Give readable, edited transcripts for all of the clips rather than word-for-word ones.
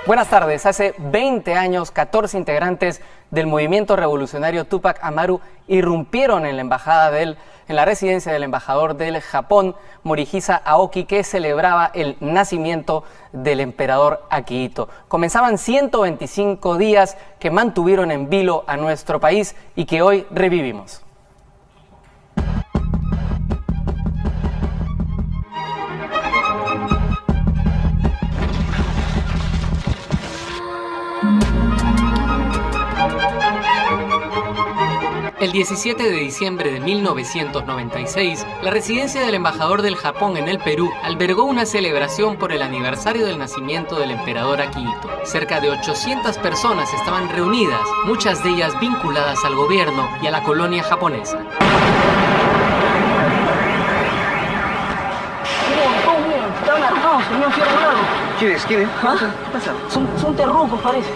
Buenas tardes. Hace 20 años, 14 integrantes del movimiento revolucionario Tupac Amaru irrumpieron en la residencia del embajador del Japón, Morihisa Aoki, que celebraba el nacimiento del emperador Akihito. Comenzaban 125 días que mantuvieron en vilo a nuestro país y que hoy revivimos. El 17 de diciembre de 1996, la residencia del embajador del Japón en el Perú albergó una celebración por el aniversario del nacimiento del emperador Akihito. Cerca de 800 personas estaban reunidas, muchas de ellas vinculadas al gobierno y a la colonia japonesa. ¿Quiénes? ¿Ah? ¿Qué pasa? Son terrucos, parece.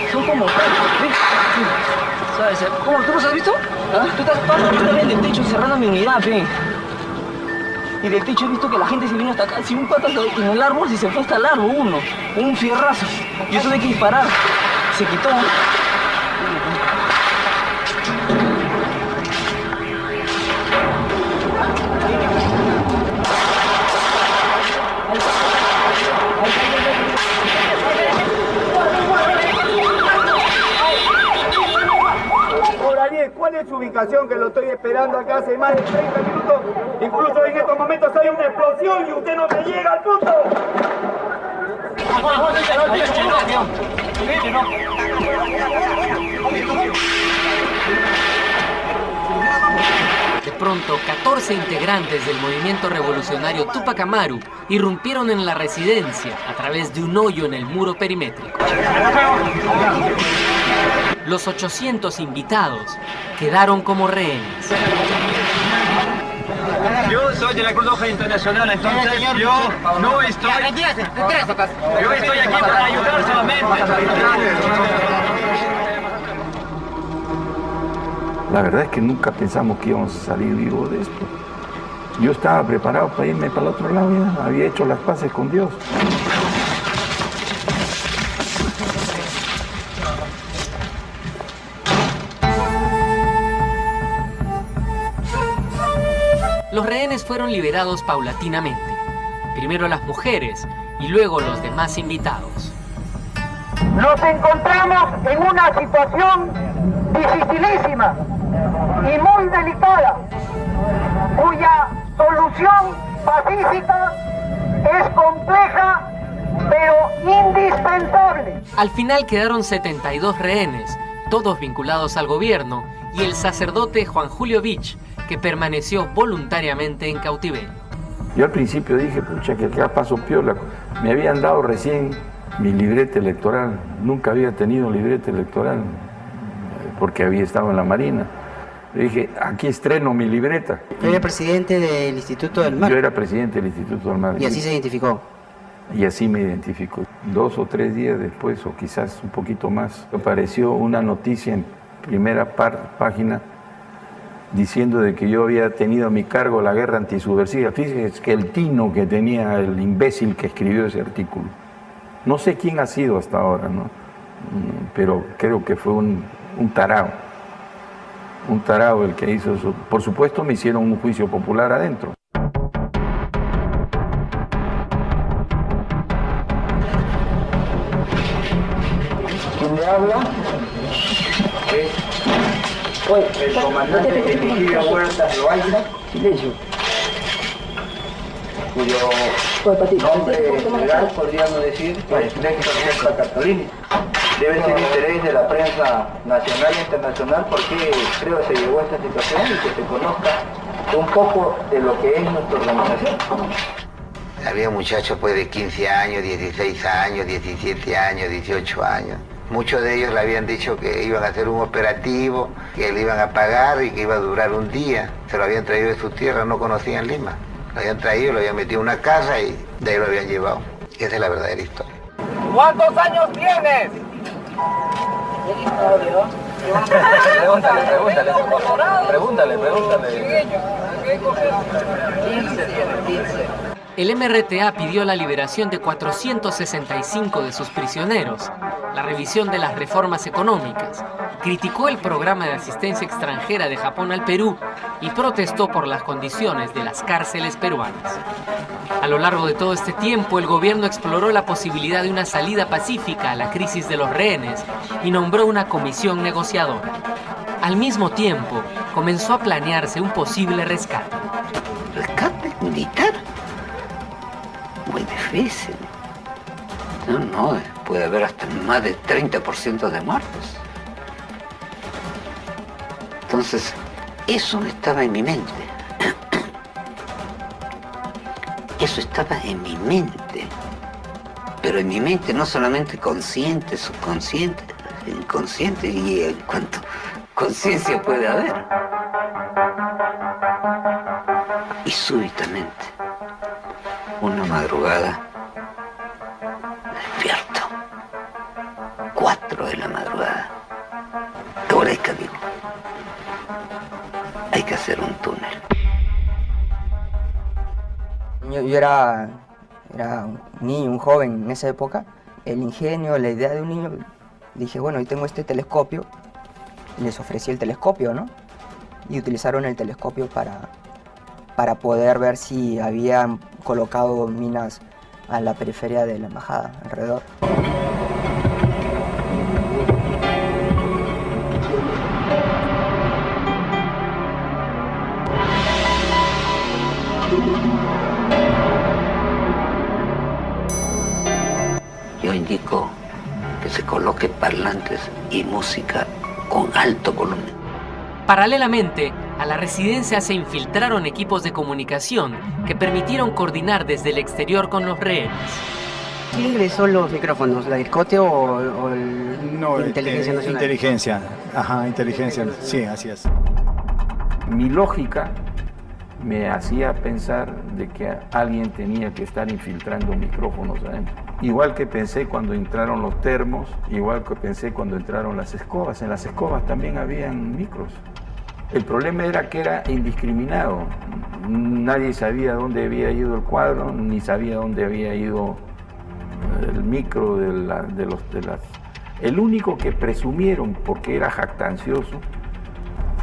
Son como... ¿Sabes? ¿Cómo? ¿Tú los has visto? ¿Ah? Tú estás bien del techo cerrando mi unidad, pe. Y del techo he visto que la gente se vino hasta acá. Si un pata en el árbol, si se fue hasta el árbol, un fierrazo. Y eso hay que disparar. Se quitó. ¿Cuál es su ubicación? Que lo estoy esperando acá hace más de 30 minutos. Incluso en estos momentos hay una explosión y usted no me llega al punto. De pronto, 14 integrantes del movimiento revolucionario Tupac Amaru irrumpieron en la residencia a través de un hoyo en el muro perimétrico. Los 800 invitados quedaron como rehenes. Yo soy de la Cruz Roja Internacional, entonces yo no estoy... Yo estoy aquí para ayudar solamente. La verdad es que nunca pensamos que íbamos a salir vivos de esto. Yo estaba preparado para irme para el otro lado, ya había hecho las paces con Dios. Los rehenes fueron liberados paulatinamente. Primero las mujeres y luego los demás invitados. Nos encontramos en una situación dificilísima y muy delicada, cuya solución pacífica es compleja pero indispensable. Al final quedaron 72 rehenes, todos vinculados al gobierno, y el sacerdote Juan Julio Vich, que permaneció voluntariamente en cautiverio. Yo al principio dije, pucha, que acá paso piola. Me habían dado recién mi libreta electoral. Nunca había tenido libreta electoral porque había estado en la Marina. Le dije, aquí estreno mi libreta. ¿Era presidente del Instituto del Mar? Yo era presidente del Instituto del Mar. ¿Y así se identificó? Y así me identificó. 2 o 3 días después, o quizás un poquito más, apareció una noticia en primera página diciendo de que yo había tenido a mi cargo la guerra antisubversiva. Fíjese que el tino que tenía el imbécil que escribió ese artículo. No sé quién ha sido hasta ahora, ¿no? Pero creo que fue un tarao. Un tarao el que hizo eso. Por supuesto me hicieron un juicio popular adentro. ¿Quién me habla? El comandante Emilio Huertas Loaiza, Silencio. cuyo nombre legal podríamos decir es Néstor Roca Cartolini. Debe ser interés de la prensa nacional e internacional porque creo que se llegó a esta situación y que se conozca un poco de lo que es nuestra organización. Había muchachos pues de 15 años, 16 años, 17 años, 18 años. Muchos de ellos le habían dicho que iban a hacer un operativo, que le iban a pagar y que iba a durar un día. Se lo habían traído de su tierra, no conocían Lima. Lo habían traído, lo habían metido en una casa y de ahí lo habían llevado. Esa es la verdadera historia. ¿Cuántos años tienes? Pregúntale. 15 tiene, 15. el MRTA pidió la liberación de 465 de sus prisioneros, la revisión de las reformas económicas, criticó el programa de asistencia extranjera de Japón al Perú y protestó por las condiciones de las cárceles peruanas. A lo largo de todo este tiempo, el gobierno exploró la posibilidad de una salida pacífica a la crisis de los rehenes y nombró una comisión negociadora. Al mismo tiempo, comenzó a planearse un posible rescate. ¿Rescate militar? Muy difícil. No, puede haber hasta más de 30% de muertos. Entonces, eso estaba en mi mente. Eso estaba en mi mente. Pero en mi mente no solamente consciente, subconsciente, inconsciente, y en cuanto conciencia puede haber. Y súbitamente, una madrugada, despierto. 4 de la madrugada. Eureka, digo. Hay que hacer un túnel. Yo era un niño, un joven en esa época. El ingenio, la idea de un niño, dije, bueno, yo tengo este telescopio. Les ofrecí el telescopio, ¿no? Y utilizaron el telescopio para poder ver si habían colocado minas a la periferia de la embajada, alrededor. Yo indico que se coloque parlantes y música con alto volumen. Paralelamente, a la residencia se infiltraron equipos de comunicación que permitieron coordinar desde el exterior con los rehenes. ¿Quién ingresó los micrófonos? ¿La Discote o Inteligencia Nacional? Inteligencia, inteligencia, sí, así es. Mi lógica me hacía pensar de que alguien tenía que estar infiltrando micrófonos adentro. Igual que pensé cuando entraron los termos, igual que pensé cuando entraron las escobas. En las escobas también habían micros. El problema era que era indiscriminado. Nadie sabía dónde había ido el cuadro, ni sabía dónde había ido el micro de las... El único que presumieron, porque era jactancioso,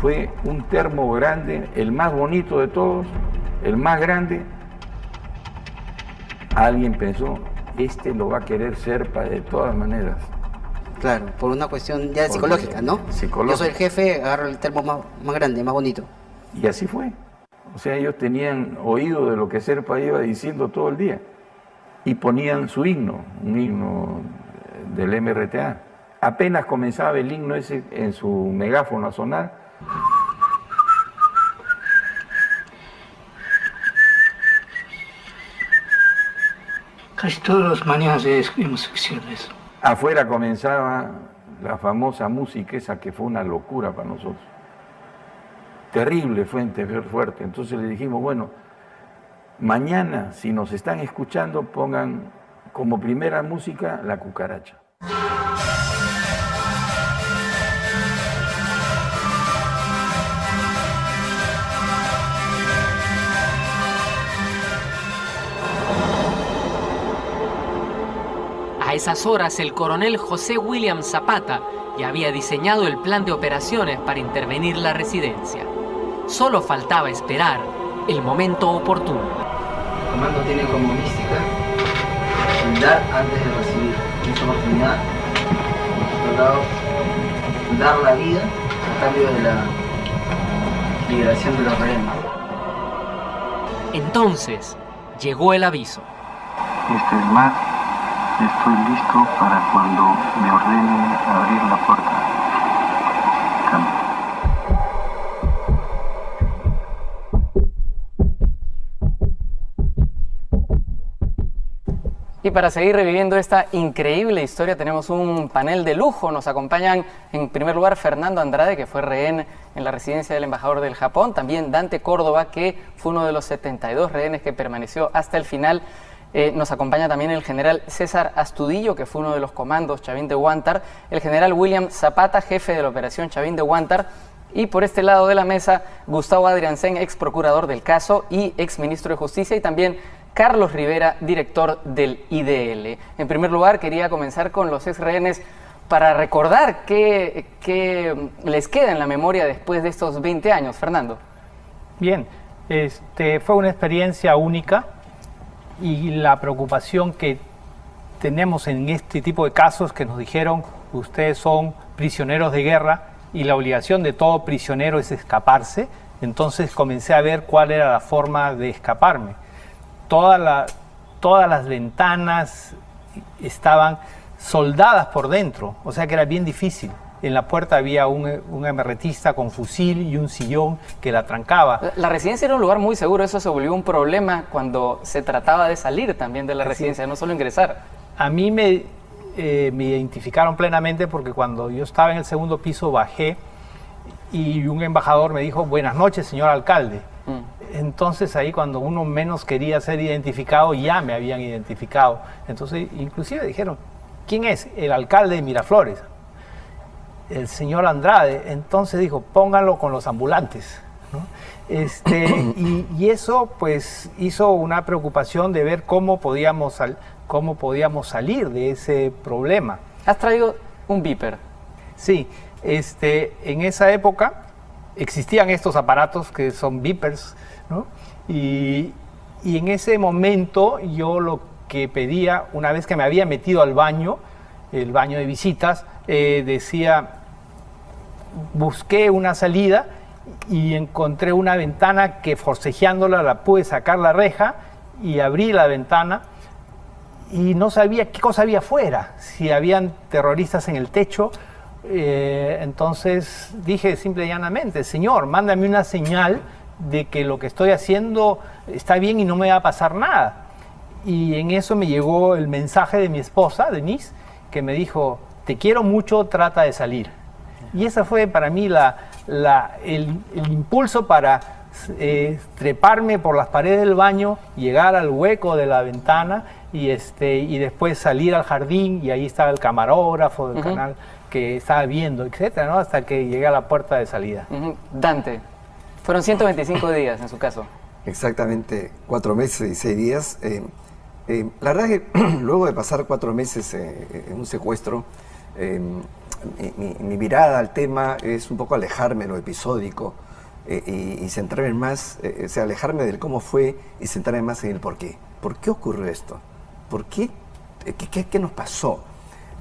fue un termo grande, el más bonito de todos, el más grande. Alguien pensó, este lo va a querer Serpa de todas maneras. Claro, por una cuestión ya psicológica, ¿no? Psicológica. Yo soy el jefe, agarro el termo más grande, más bonito. Y así fue. O sea, ellos tenían oído de lo que Serpa iba diciendo todo el día. Y ponían su himno, un himno del MRTA. Apenas comenzaba el himno ese en su megáfono a sonar, casi todas las mañanas escribimos ficciones. afuera comenzaba la famosa música esa que fue una locura para nosotros. Terrible, fuerte. Entonces le dijimos, bueno, mañana, si nos están escuchando, pongan como primera música La Cucaracha. A esas horas, el coronel José William Zapata ya había diseñado el plan de operaciones para intervenir la residencia. Solo faltaba esperar el momento oportuno. El comando tiene como mística el dar antes de recibir. En esta oportunidad, los soldados dar la vida a cambio de la liberación de los rehenes. Entonces, llegó el aviso. Este es Matt. Estoy listo para cuando me ordene abrir la puerta. Cambio. Y para seguir reviviendo esta increíble historia tenemos un panel de lujo. Nos acompañan en primer lugar Fernando Andrade, que fue rehén en la residencia del embajador del Japón. También Dante Córdoba, que fue uno de los 72 rehenes que permaneció hasta el final. Nos acompaña también el general César Astudillo, que fue uno de los comandos Chavín de Huántar, el general William Zapata, jefe de la operación Chavín de Huántar, y por este lado de la mesa, Gustavo Adriancén, ex procurador del caso y ex ministro de Justicia, y también Carlos Rivera, director del IDL. En primer lugar, quería comenzar con los ex rehenes para recordar qué les queda en la memoria después de estos 20 años. Fernando. Bien, fue una experiencia única y la preocupación que tenemos en este tipo de casos que nos dijeron ustedes son prisioneros de guerra y la obligación de todo prisionero es escaparse. Entonces comencé a ver cuál era la forma de escaparme. Todas las ventanas estaban soldadas por dentro, o sea que era bien difícil. En la puerta había un emerretista con fusil y un sillón que la trancaba. La residencia era un lugar muy seguro, eso se volvió un problema cuando se trataba de salir también de la residencia, no solo ingresar. A mí me identificaron plenamente porque cuando yo estaba en el segundo piso bajé y un embajador me dijo, buenas noches, señor alcalde. Entonces ahí cuando uno menos quería ser identificado, ya me habían identificado. Entonces inclusive dijeron, ¿quién es? El alcalde de Miraflores, el señor Andrade. Entonces dijo, pónganlo con los ambulantes, ¿no? Y eso pues hizo una preocupación de ver cómo podíamos salir de ese problema. ¿Has traído un beeper? Sí, en esa época existían estos aparatos que son beepers, ¿no? Y en ese momento yo lo que pedía, una vez que me había metido al baño, el baño de visitas, decía, busqué una salida y encontré una ventana que forcejeándola la pude sacar la reja y abrí la ventana y no sabía qué cosa había afuera, si habían terroristas en el techo. Entonces dije simple y llanamente, señor, mándame una señal de que lo que estoy haciendo está bien y no me va a pasar nada. Y en eso me llegó el mensaje de mi esposa, Denise, que me dijo, te quiero mucho, trata de salir. Y esa fue para mí el impulso para treparme por las paredes del baño, llegar al hueco de la ventana y después salir al jardín, y ahí estaba el camarógrafo del canal que estaba viendo, etcétera, ¿no? Hasta que llegué a la puerta de salida. Dante, fueron 125 días en su caso. Exactamente, 4 meses y 6 días. La verdad es que luego de pasar 4 meses en un secuestro, mi mirada al tema es un poco alejarme de lo episódico y centrarme más, o sea, alejarme del cómo fue y centrarme más en el por qué. ¿Por qué ocurrió esto? ¿Por qué? ¿Qué nos pasó?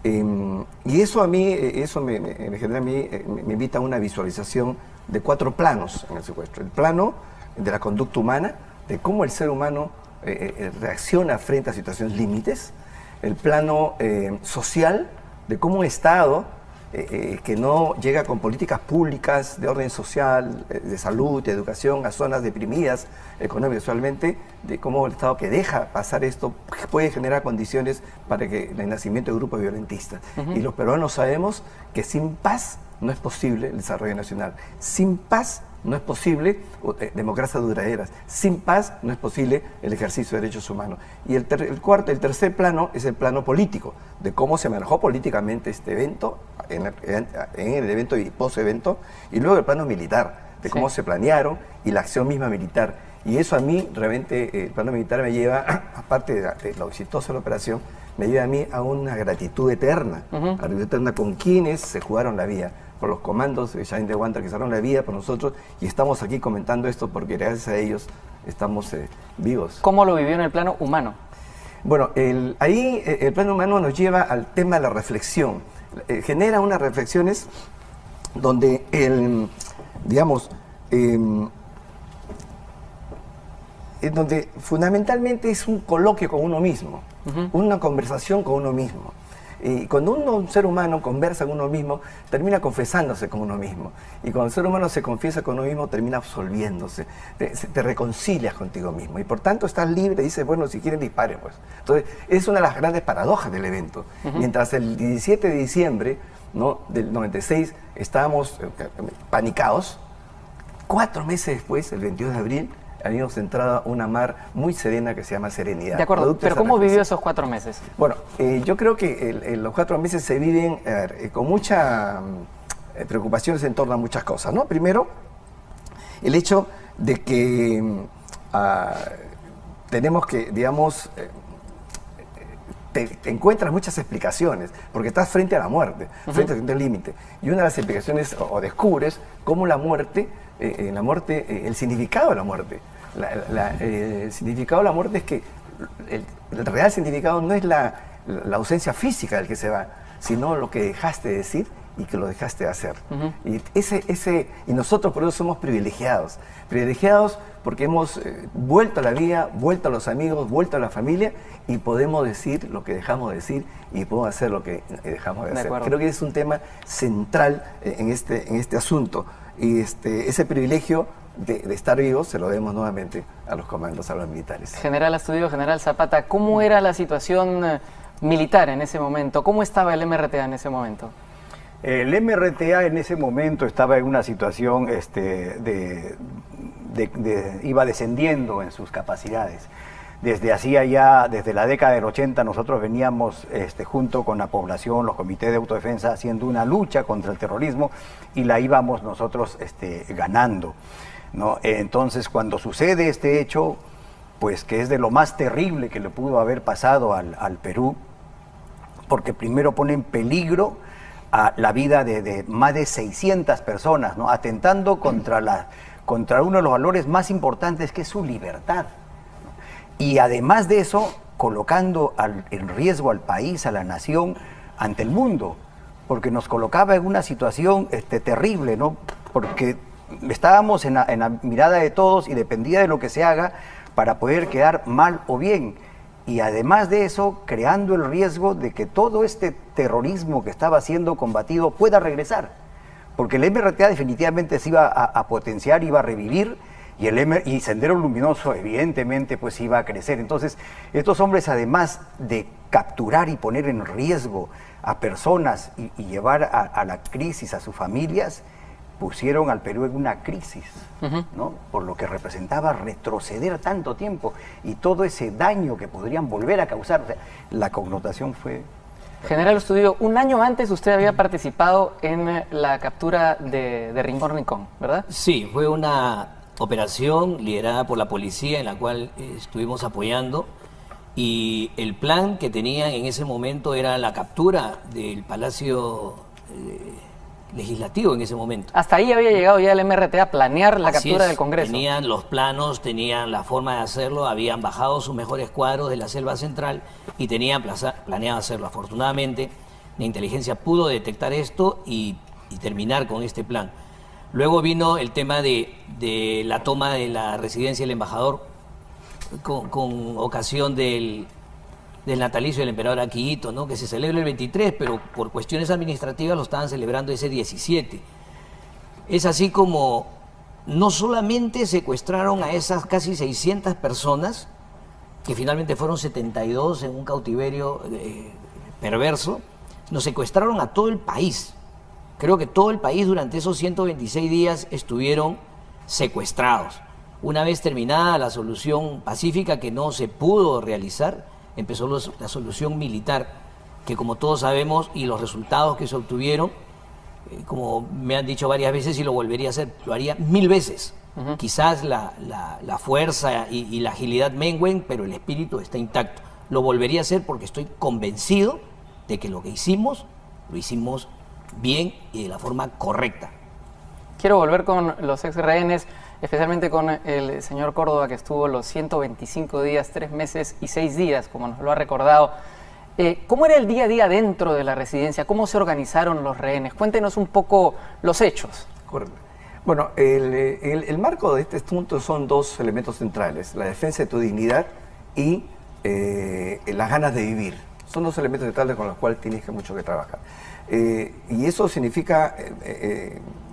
Y eso a mí, me genera a mí, me invita a una visualización de 4 planos en el secuestro. El plano de la conducta humana, de cómo el ser humano reacciona frente a situaciones límites. El plano social, de cómo un Estado que no llega con políticas públicas de orden social, de salud, de educación a zonas deprimidas económicamente, socialmente, de cómo el Estado que deja pasar esto puede generar condiciones para que el nacimiento de grupos violentistas. Y los peruanos sabemos que sin paz no es posible el desarrollo nacional. Sin paz no es posible democracias duraderas. Sin paz no es posible el ejercicio de derechos humanos. Y el tercer plano es el plano político, de cómo se manejó políticamente este evento, en el evento y post-evento, y luego el plano militar, de cómo se planearon y la acción misma militar. Y eso a mí, realmente, el plano militar me lleva, aparte de lo exitosa de la operación, me lleva a mí a una gratitud eterna, a la gratitud eterna con quienes se jugaron la vida, por los comandos de Jaime de Guanta que se jugaron la vida por nosotros, y estamos aquí comentando esto porque gracias a ellos estamos vivos. ¿Cómo lo vivió en el plano humano? Bueno, ahí el plano humano nos lleva al tema de la reflexión. Genera unas reflexiones donde donde fundamentalmente es un coloquio con uno mismo, una conversación con uno mismo. Y cuando un ser humano conversa con uno mismo, termina confesándose con uno mismo. Y cuando el ser humano se confiesa con uno mismo, termina absolviéndose. Te reconcilias contigo mismo. Y por tanto estás libre, dices, bueno, si quieren disparen, pues. Entonces, es una de las grandes paradojas del evento. Mientras el 17 de diciembre, ¿no?, del 96 estábamos panicados, 4 meses después, el 22 de abril, habíamos entrado a una mar muy serena que se llama Serenidad. De acuerdo, pero ¿cómo vivió esos 4 meses? Bueno, yo creo que los 4 meses se viven con muchas preocupaciones en torno a muchas cosas, ¿no? Primero, el hecho de que tenemos que, digamos, te encuentras muchas explicaciones, porque estás frente a la muerte, frente al límite. Y una de las explicaciones, o descubres cómo la muerte, el significado de la muerte. El significado de la muerte es que el real significado no es la ausencia física del que se va, sino lo que dejaste de decir y que lo dejaste de hacer. Y nosotros por eso somos privilegiados porque hemos vuelto a la vida, vuelto a los amigos, vuelto a la familia y podemos decir lo que dejamos de decir y podemos hacer lo que dejamos de hacer. Creo que es un tema central en este asunto y ese privilegio de estar vivos se lo debemos nuevamente a los comandos, a los militares. General Astudillo, General Zapata, ¿cómo era la situación militar en ese momento? ¿Cómo estaba el MRTA en ese momento? El MRTA en ese momento estaba en una situación iba descendiendo en sus capacidades. Desde la década del 80 nosotros veníamos junto con la población, los comités de autodefensa, haciendo una lucha contra el terrorismo y la íbamos nosotros ganando, ¿no? Entonces cuando sucede este hecho, pues que es de lo más terrible que le pudo haber pasado al Perú, porque primero pone en peligro a la vida de más de 600 personas, ¿no? Atentando contra uno de los valores más importantes, que es su libertad, ¿no? Y además de eso, colocando en riesgo al país, a la nación, ante el mundo, porque nos colocaba en una situación terrible, ¿no? Porque estábamos en la mirada de todos y dependía de lo que se haga para poder quedar mal o bien. Y además de eso, creando el riesgo de que todo este terrorismo que estaba siendo combatido pueda regresar. Porque el MRTA definitivamente se iba a potenciar, iba a revivir, y Sendero Luminoso evidentemente pues iba a crecer. Entonces, estos hombres, además de capturar y poner en riesgo a personas y llevar a la crisis a sus familias, pusieron al Perú en una crisis, ¿no? Por lo que representaba retroceder tanto tiempo y todo ese daño que podrían volver a causar. O sea, la connotación fue... General Astudillo, un año antes usted había participado en la captura de Rincón Rincón, ¿verdad? Sí, fue una operación liderada por la policía en la cual estuvimos apoyando, y el plan que tenían en ese momento era la captura del Palacio Legislativo en ese momento. Hasta ahí había llegado ya el MRTA a planear la captura del Congreso. Tenían los planos, tenían la forma de hacerlo, habían bajado sus mejores cuadros de la selva central y tenían planeado hacerlo. Afortunadamente, la inteligencia pudo detectar esto y terminar con este plan. Luego vino el tema de la toma de la residencia del embajador con ocasión del natalicio del emperador Akihito, ¿no? Que se celebra el 23, pero por cuestiones administrativas lo estaban celebrando ese 17. Es así como no solamente secuestraron a esas casi 600 personas, que finalmente fueron 72 en un cautiverio perverso, nos secuestraron a todo el país. Creo que todo el país durante esos 126 días estuvieron secuestrados. Una vez terminada la solución pacífica, que no se pudo realizar, empezó la solución militar, que como todos sabemos, y los resultados que se obtuvieron, como me han dicho varias veces, y lo volvería a hacer, lo haría 1000 veces. Quizás la fuerza y la agilidad mengüen, pero el espíritu está intacto. Lo volvería a hacer porque estoy convencido de que lo que hicimos, lo hicimos bien y de la forma correcta. Quiero volver con los ex rehenes, especialmente con el señor Córdoba, que estuvo los 125 días, 3 meses y 6 días, como nos lo ha recordado. ¿Cómo era el día a día dentro de la residencia? ¿Cómo se organizaron los rehenes? Cuéntenos un poco los hechos. Correcto. Bueno, el marco de este asunto son dos elementos centrales: la defensa de tu dignidad y las ganas de vivir. Son dos elementos centrales con los cuales tienes mucho que trabajar. Y eso significa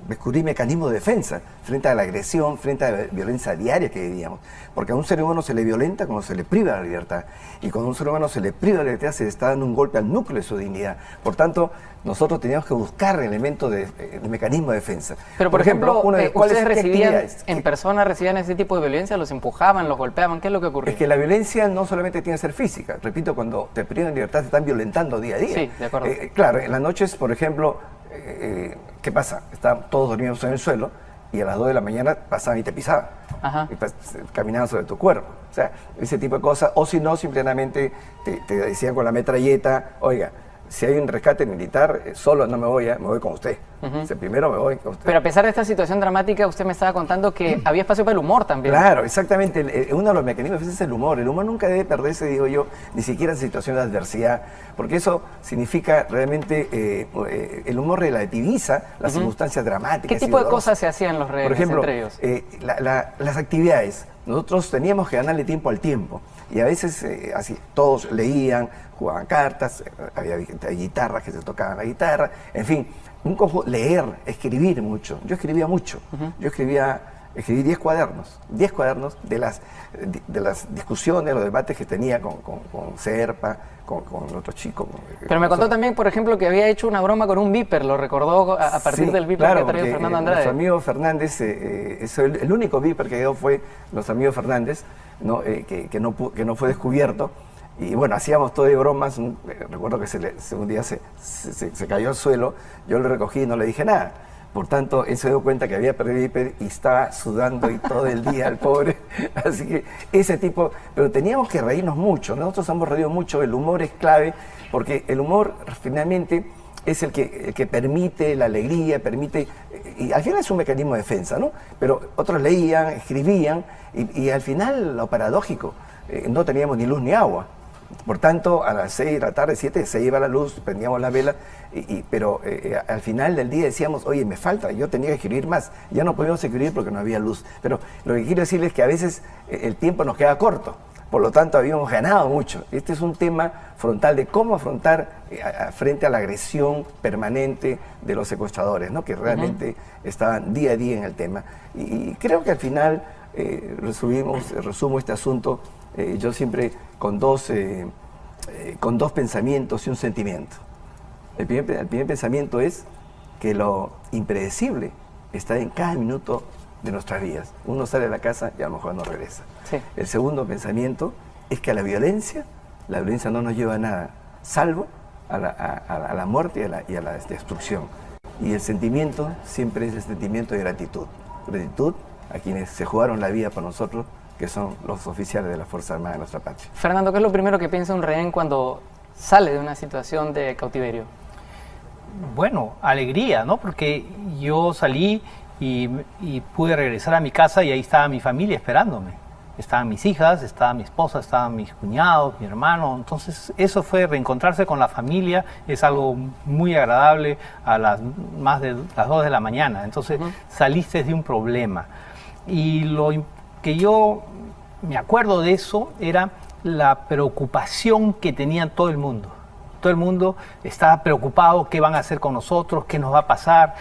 descubrir mecanismos de defensa frente a la agresión, frente a la violencia diaria que vivíamos. Porque a un ser humano se le violenta cuando se le priva la libertad. Y cuando a un ser humano se le priva la libertad, se le está dando un golpe al núcleo de su dignidad. Por tanto, nosotros teníamos que buscar elementos de mecanismo de defensa. Pero, por ejemplo, ¿ustedes recibían, en persona recibían ese tipo de violencia? ¿Los empujaban, los golpeaban? ¿Qué es lo que ocurría? Es que la violencia no solamente tiene que ser física. Repito, cuando te privan de libertad, te están violentando día a día. Sí, de acuerdo. Claro, en las noches, por ejemplo, ¿qué pasa? Todos dormíamos en el suelo y a las 2 de la mañana pasaban y te pisaban. caminaban sobre tu cuerpo. O sea, ese tipo de cosas. O si no, simplemente te decían con la metralleta, oiga, si hay un rescate militar, solo no me voy, me voy con usted. O sea, primero me voy con usted. Pero a pesar de esta situación dramática, usted me estaba contando que había espacio para el humor también. Claro, exactamente. Uno de los mecanismos es el humor. El humor nunca debe perderse, digo yo, ni siquiera en situaciones de adversidad, porque eso significa realmente, el humor relativiza las circunstancias dramáticas. ¿Qué tipo de cosas se hacían los rehenes entre ellos? Por ejemplo, las actividades. Nosotros teníamos que ganarle tiempo al tiempo. Y a veces así todos leían, jugaban cartas, había guitarras que se tocaban la guitarra, en fin, leer, escribir mucho. Yo escribía mucho. Yo escribí 10 cuadernos de las discusiones, los debates que tenía con Serpa, con otros chicos. Pero me contó también, por ejemplo, que había hecho una broma con un Viper, lo recordó a partir del Viper que traía Fernando Andrade. Nuestro amigo Fernández, el único Viper que quedó fue los amigos Fernández, ¿no? Que no fue descubierto. Y bueno, hacíamos todo de bromas. Recuerdo que un día se cayó al suelo, yo lo recogí y no le dije nada. Por tanto, él se dio cuenta que había perdido Viper y estaba sudando y todo el día, el pobre. Así que ese tipo... Pero teníamos que reírnos mucho. Nosotros hemos reído mucho. El humor es clave, porque el humor finalmente es el que permite la alegría, y al final es un mecanismo de defensa, ¿no? Pero otros leían, escribían, y al final, lo paradójico, no teníamos ni luz ni agua. Por tanto, a las 6 de la tarde, 7, se iba la luz, prendíamos la vela, pero al final del día decíamos, oye, me falta, yo tenía que escribir más. Ya no podíamos escribir porque no había luz. Pero lo que quiero decirles es que a veces el tiempo nos queda corto. Por lo tanto, habíamos ganado mucho. Este es un tema frontal de cómo afrontar frente a la agresión permanente de los secuestradores, ¿no? Que realmente estaban día a día en el tema. Y creo que al final, resumo este asunto, yo siempre con dos pensamientos y un sentimiento. El primer pensamiento es que lo impredecible está en cada minuto de nuestras vidas. Uno sale de la casa y a lo mejor no regresa. Sí. El segundo pensamiento es que la violencia no nos lleva a nada, salvo a la muerte y a la destrucción. Y el sentimiento siempre es el sentimiento de gratitud. Gratitud a quienes se jugaron la vida por nosotros, que son los oficiales de la Fuerza Armada de nuestra patria. Fernando, ¿qué es lo primero que piensa un rehén cuando sale de una situación de cautiverio? Bueno, alegría, ¿no? Porque yo salí y pude regresar a mi casa y ahí estaba mi familia esperándome. Estaban mis hijas, estaba mi esposa, estaban mis cuñados, mi hermano. Entonces eso fue reencontrarse con la familia, es algo muy agradable a más de las 2 de la mañana. Entonces saliste de un problema. Y lo que yo me acuerdo de eso era la preocupación que tenía todo el mundo. Todo el mundo estaba preocupado, qué van a hacer con nosotros, qué nos va a pasar,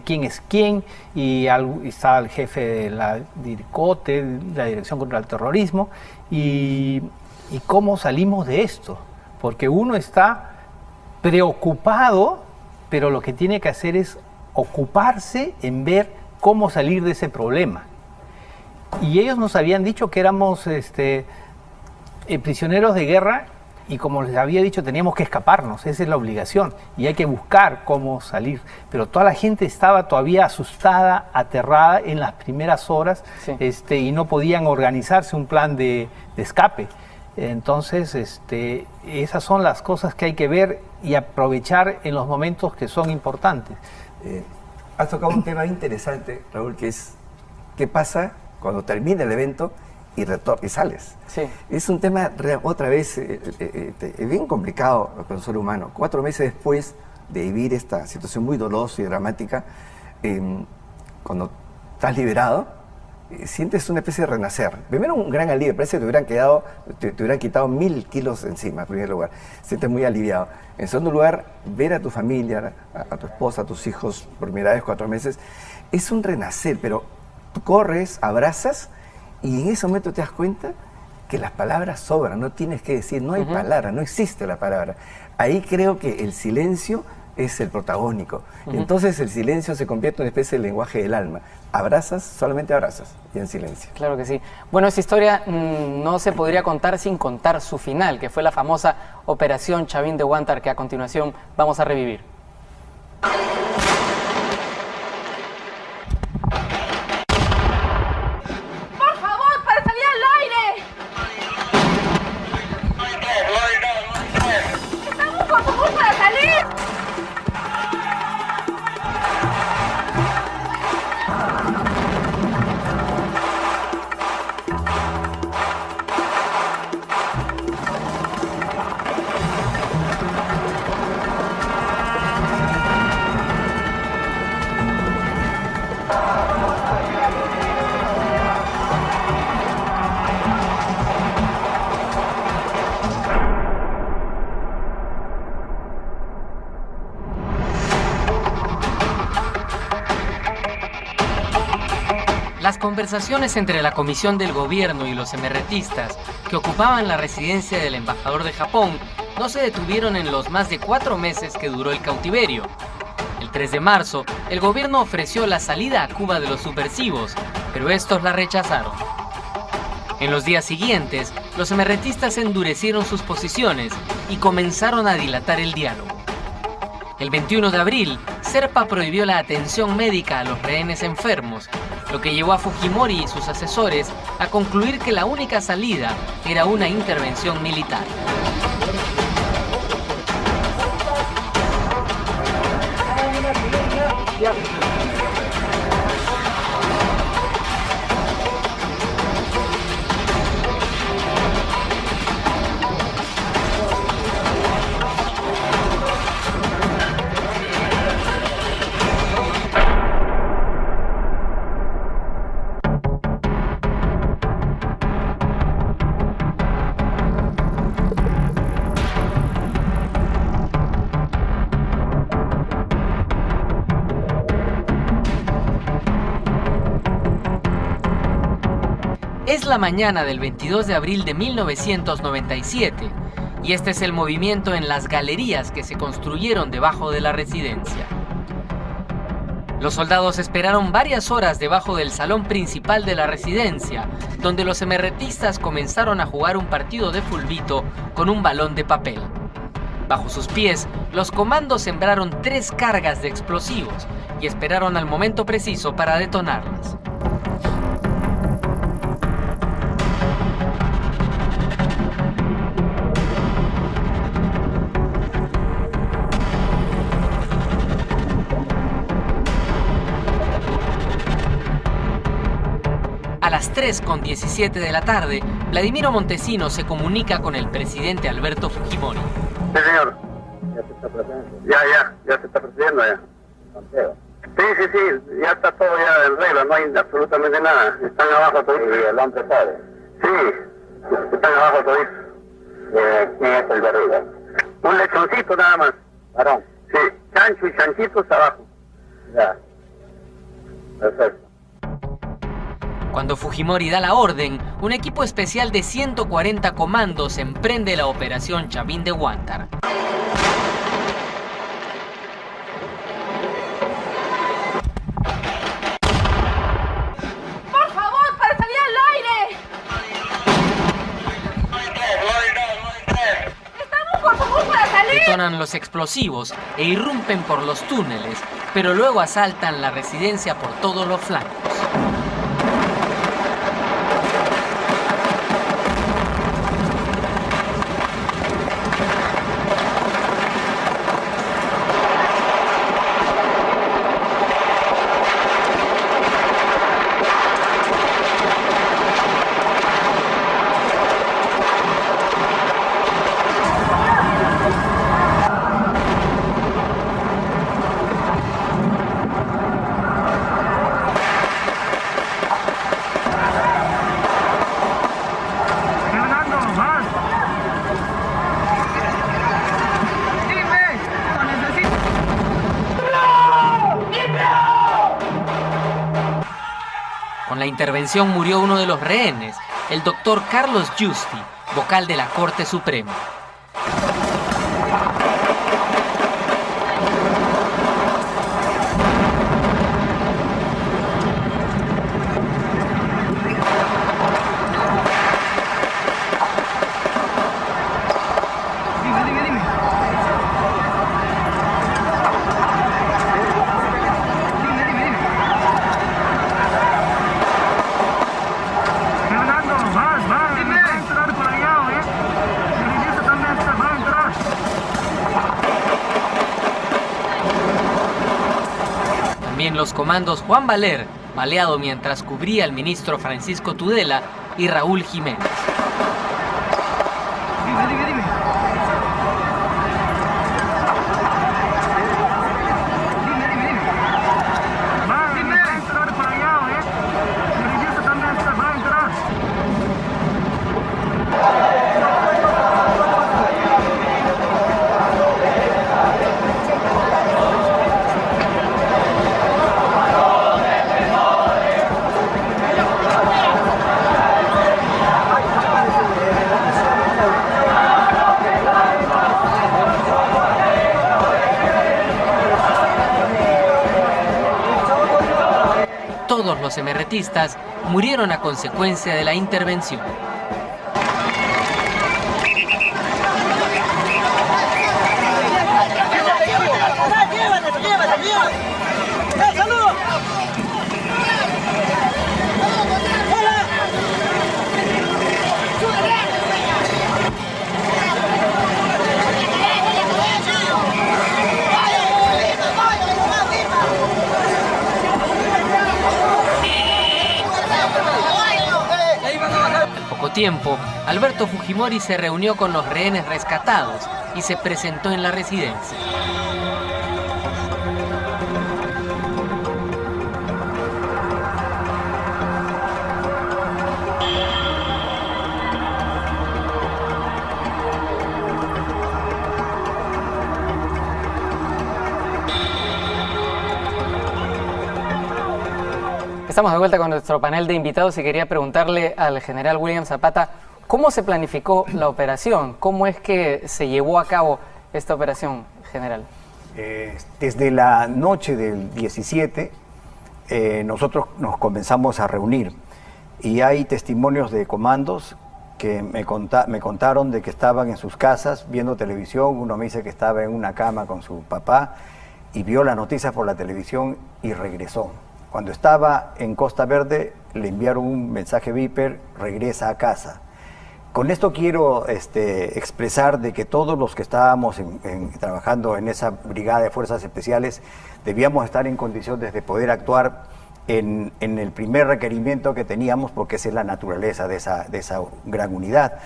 quién es quién, y estaba el jefe de la DIRCOTE, la Dirección contra el Terrorismo, y cómo salimos de esto, porque uno está preocupado, pero lo que tiene que hacer es ocuparse en ver cómo salir de ese problema. Y ellos nos habían dicho que éramos prisioneros de guerra, y como les había dicho, teníamos que escaparnos, esa es la obligación, y hay que buscar cómo salir. Pero toda la gente estaba todavía asustada, aterrada en las primeras horas, y no podían organizarse un plan de escape. Entonces, esas son las cosas que hay que ver y aprovechar en los momentos que son importantes. Has tocado un tema interesante, Raúl, que es ¿qué pasa cuando termina el evento y sales? Sí. Es un tema otra vez bien complicado para el ser humano. 4 meses después de vivir esta situación muy dolorosa y dramática, cuando estás liberado, sientes una especie de renacer. Primero un gran alivio, parece que te hubieran quitado 1000 kilos encima, en primer lugar. Sientes muy aliviado. En segundo lugar, ver a tu familia, a tu esposa, a tus hijos por primera vez 4 meses, es un renacer, pero tú corres, abrazas, y en ese momento te das cuenta que las palabras sobran, no tienes que decir, no hay palabra, no existe la palabra. Ahí creo que el silencio es el protagónico. Entonces el silencio se convierte en una especie de lenguaje del alma. Abrazas, solamente abrazas, y en silencio. Claro que sí. Bueno, esta historia no se podría contar sin contar su final, que fue la famosa Operación Chavín de Huántar, que a continuación vamos a revivir. Las conversaciones entre la Comisión del Gobierno y los emerretistas que ocupaban la residencia del embajador de Japón no se detuvieron en los más de 4 meses que duró el cautiverio. El 3 de marzo, el gobierno ofreció la salida a Cuba de los subversivos, pero estos la rechazaron. En los días siguientes, los emerretistas endurecieron sus posiciones y comenzaron a dilatar el diálogo. El 21 de abril, Serpa prohibió la atención médica a los rehenes enfermos, lo que llevó a Fujimori y sus asesores a concluir que la única salida era una intervención militar. Es la mañana del 22 de abril de 1997 y este es el movimiento en las galerías que se construyeron debajo de la residencia. Los soldados esperaron varias horas debajo del salón principal de la residencia, donde los emerretistas comenzaron a jugar un partido de fulbito con un balón de papel. Bajo sus pies, los comandos sembraron 3 cargas de explosivos y esperaron al momento preciso para detonarlas. A las 3:17 de la tarde, Vladimiro Montesino se comunica con el presidente Alberto Fujimori. Sí, señor. Ya se está procediendo. Ya se está procediendo ya. Sí, ya está todo ya en regla, no hay absolutamente nada. Están abajo todos. ¿Y el hombre sabe? Sí, están abajo todos. ¿Quién es el de arriba? Un lechoncito nada más. ¿Varón? Sí, chancho y chanchitos abajo. Ya. Perfecto. Cuando Fujimori da la orden, un equipo especial de 140 comandos emprende la operación Chavín de Huántar. ¡Por favor, para salir al aire! ¡Estamos, por favor, para salir! Detonan los explosivos e irrumpen por los túneles, pero luego asaltan la residencia por todos los flancos. Con la intervención murió uno de los rehenes, el doctor Carlos Giusti, vocal de la Corte Suprema. También los comandos Juan Valer, baleado mientras cubría al ministro Francisco Tudela, y Raúl Jiménez. todos los emerretistas murieron a consecuencia de la intervención. Tiempo, Alberto Fujimori se reunió con los rehenes rescatados y se presentó en la residencia. Estamos de vuelta con nuestro panel de invitados y quería preguntarle al general William Zapata cómo se planificó la operación, cómo es que se llevó a cabo esta operación, general. Desde la noche del 17 nosotros nos comenzamos a reunir y hay testimonios de comandos que me contaron de que estaban en sus casas viendo televisión. Uno me dice que estaba en una cama con su papá y vio las noticias por la televisión y regresó. Cuando estaba en Costa Verde le enviaron un mensaje Viper, regresa a casa. Con esto quiero expresar de que todos los que estábamos trabajando en esa brigada de fuerzas especiales debíamos estar en condiciones de poder actuar en el primer requerimiento que teníamos, porque esa es la naturaleza de esa gran unidad.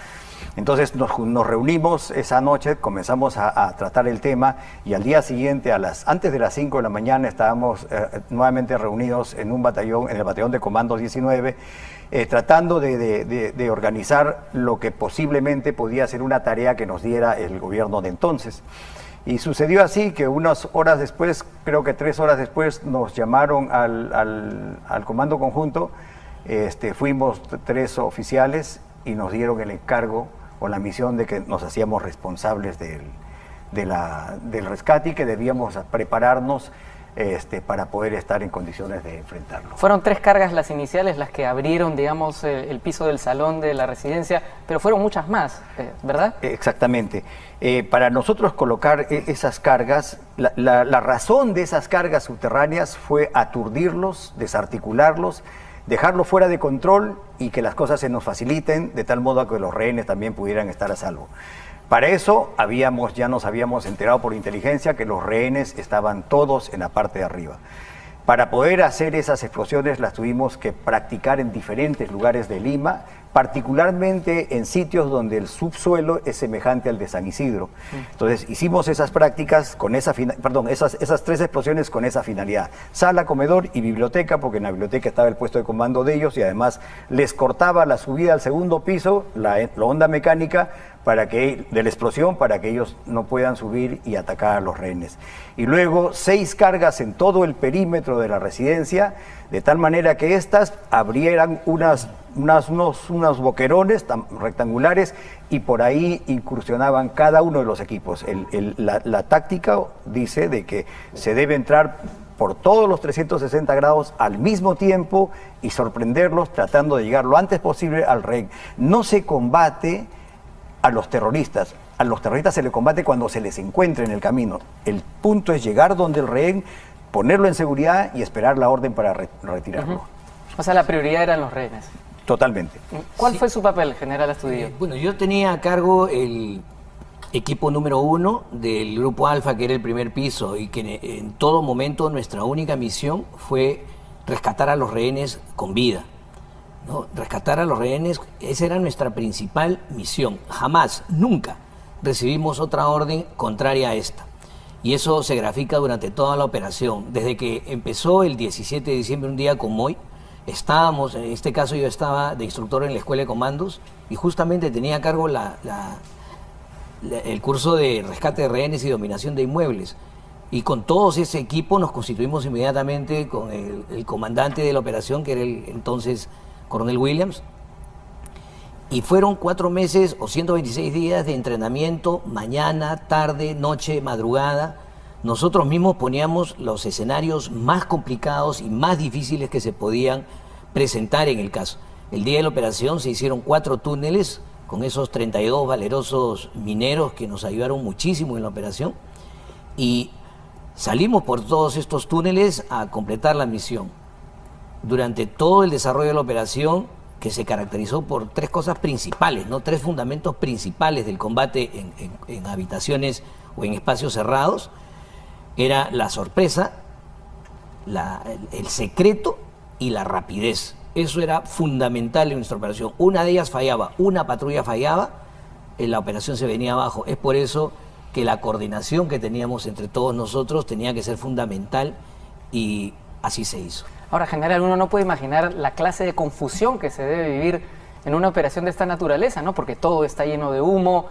Entonces nos reunimos esa noche, comenzamos a tratar el tema y al día siguiente, antes de las 5 de la mañana, estábamos nuevamente reunidos en un batallón, en el batallón de comandos 19, tratando de organizar lo que posiblemente podía ser una tarea que nos diera el gobierno de entonces. Y sucedió así que unas horas después, creo que 3 horas después, nos llamaron al comando conjunto. Fuimos 3 oficiales y nos dieron el encargo o la misión de que nos hacíamos responsables del rescate y que debíamos prepararnos para poder estar en condiciones de enfrentarlo. Fueron 3 cargas las iniciales las que abrieron, digamos, el piso del salón de la residencia, pero fueron muchas más, ¿verdad? Exactamente. Para nosotros colocar esas cargas, la razón de esas cargas subterráneas fue aturdirlos, desarticularlos, dejarlo fuera de control y que las cosas se nos faciliten de tal modo que los rehenes también pudieran estar a salvo. Para eso ya nos habíamos enterado por inteligencia que los rehenes estaban todos en la parte de arriba. Para poder hacer esas explosiones las tuvimos que practicar en diferentes lugares de Lima, particularmente en sitios donde el subsuelo es semejante al de San Isidro. Entonces hicimos esas prácticas con esas 3 explosiones con esa finalidad: sala, comedor y biblioteca, porque en la biblioteca estaba el puesto de comando de ellos y además les cortaba la subida al segundo piso, la onda mecánica de la explosión, para que ellos no puedan subir y atacar a los rehenes. Y luego 6 cargas en todo el perímetro de la residencia, de tal manera que estas abrieran unos boquerones rectangulares y por ahí incursionaban cada uno de los equipos. La táctica dice de que se debe entrar por todos los 360 grados al mismo tiempo y sorprenderlos tratando de llegar lo antes posible al rehén. No se combate a los terroristas se le combate cuando se les encuentre en el camino. El punto es llegar donde el rehén, ponerlo en seguridad y esperar la orden para retirarlo. O sea, la prioridad eran los rehenes. Totalmente. ¿Cuál fue su papel, general Astudillo? Bueno, yo tenía a cargo el equipo número 1 del Grupo Alfa, que era el primer piso, y que en todo momento nuestra única misión fue rescatar a los rehenes con vida. ¿No? Rescatar a los rehenes, esa era nuestra principal misión. Jamás, nunca recibimos otra orden contraria a esta. Y eso se grafica durante toda la operación. Desde que empezó el 17 de diciembre, un día como hoy, estábamos, en este caso yo estaba de instructor en la Escuela de Comandos y justamente tenía a cargo el curso de rescate de rehenes y dominación de inmuebles. Y con todos ese equipo nos constituimos inmediatamente con el comandante de la operación, que era el entonces Coronel Williams, y fueron 4 meses o 126 días de entrenamiento, mañana, tarde, noche, madrugada, nosotros mismos poníamos los escenarios más complicados y más difíciles que se podían presentar en el caso. El día de la operación se hicieron 4 túneles con esos 32 valerosos mineros que nos ayudaron muchísimo en la operación, y salimos por todos estos túneles a completar la misión. Durante todo el desarrollo de la operación, que se caracterizó por 3 cosas principales, ¿no? 3 fundamentos principales del combate en habitaciones o en espacios cerrados, era la sorpresa, el secreto y la rapidez. Eso era fundamental en nuestra operación. Una de ellas fallaba, una patrulla fallaba, la operación se venía abajo. Es por eso que la coordinación que teníamos entre todos nosotros tenía que ser fundamental, y así se hizo. Ahora, general, uno no puede imaginar la clase de confusión que se debe vivir en una operación de esta naturaleza, ¿no? Porque todo está lleno de humo,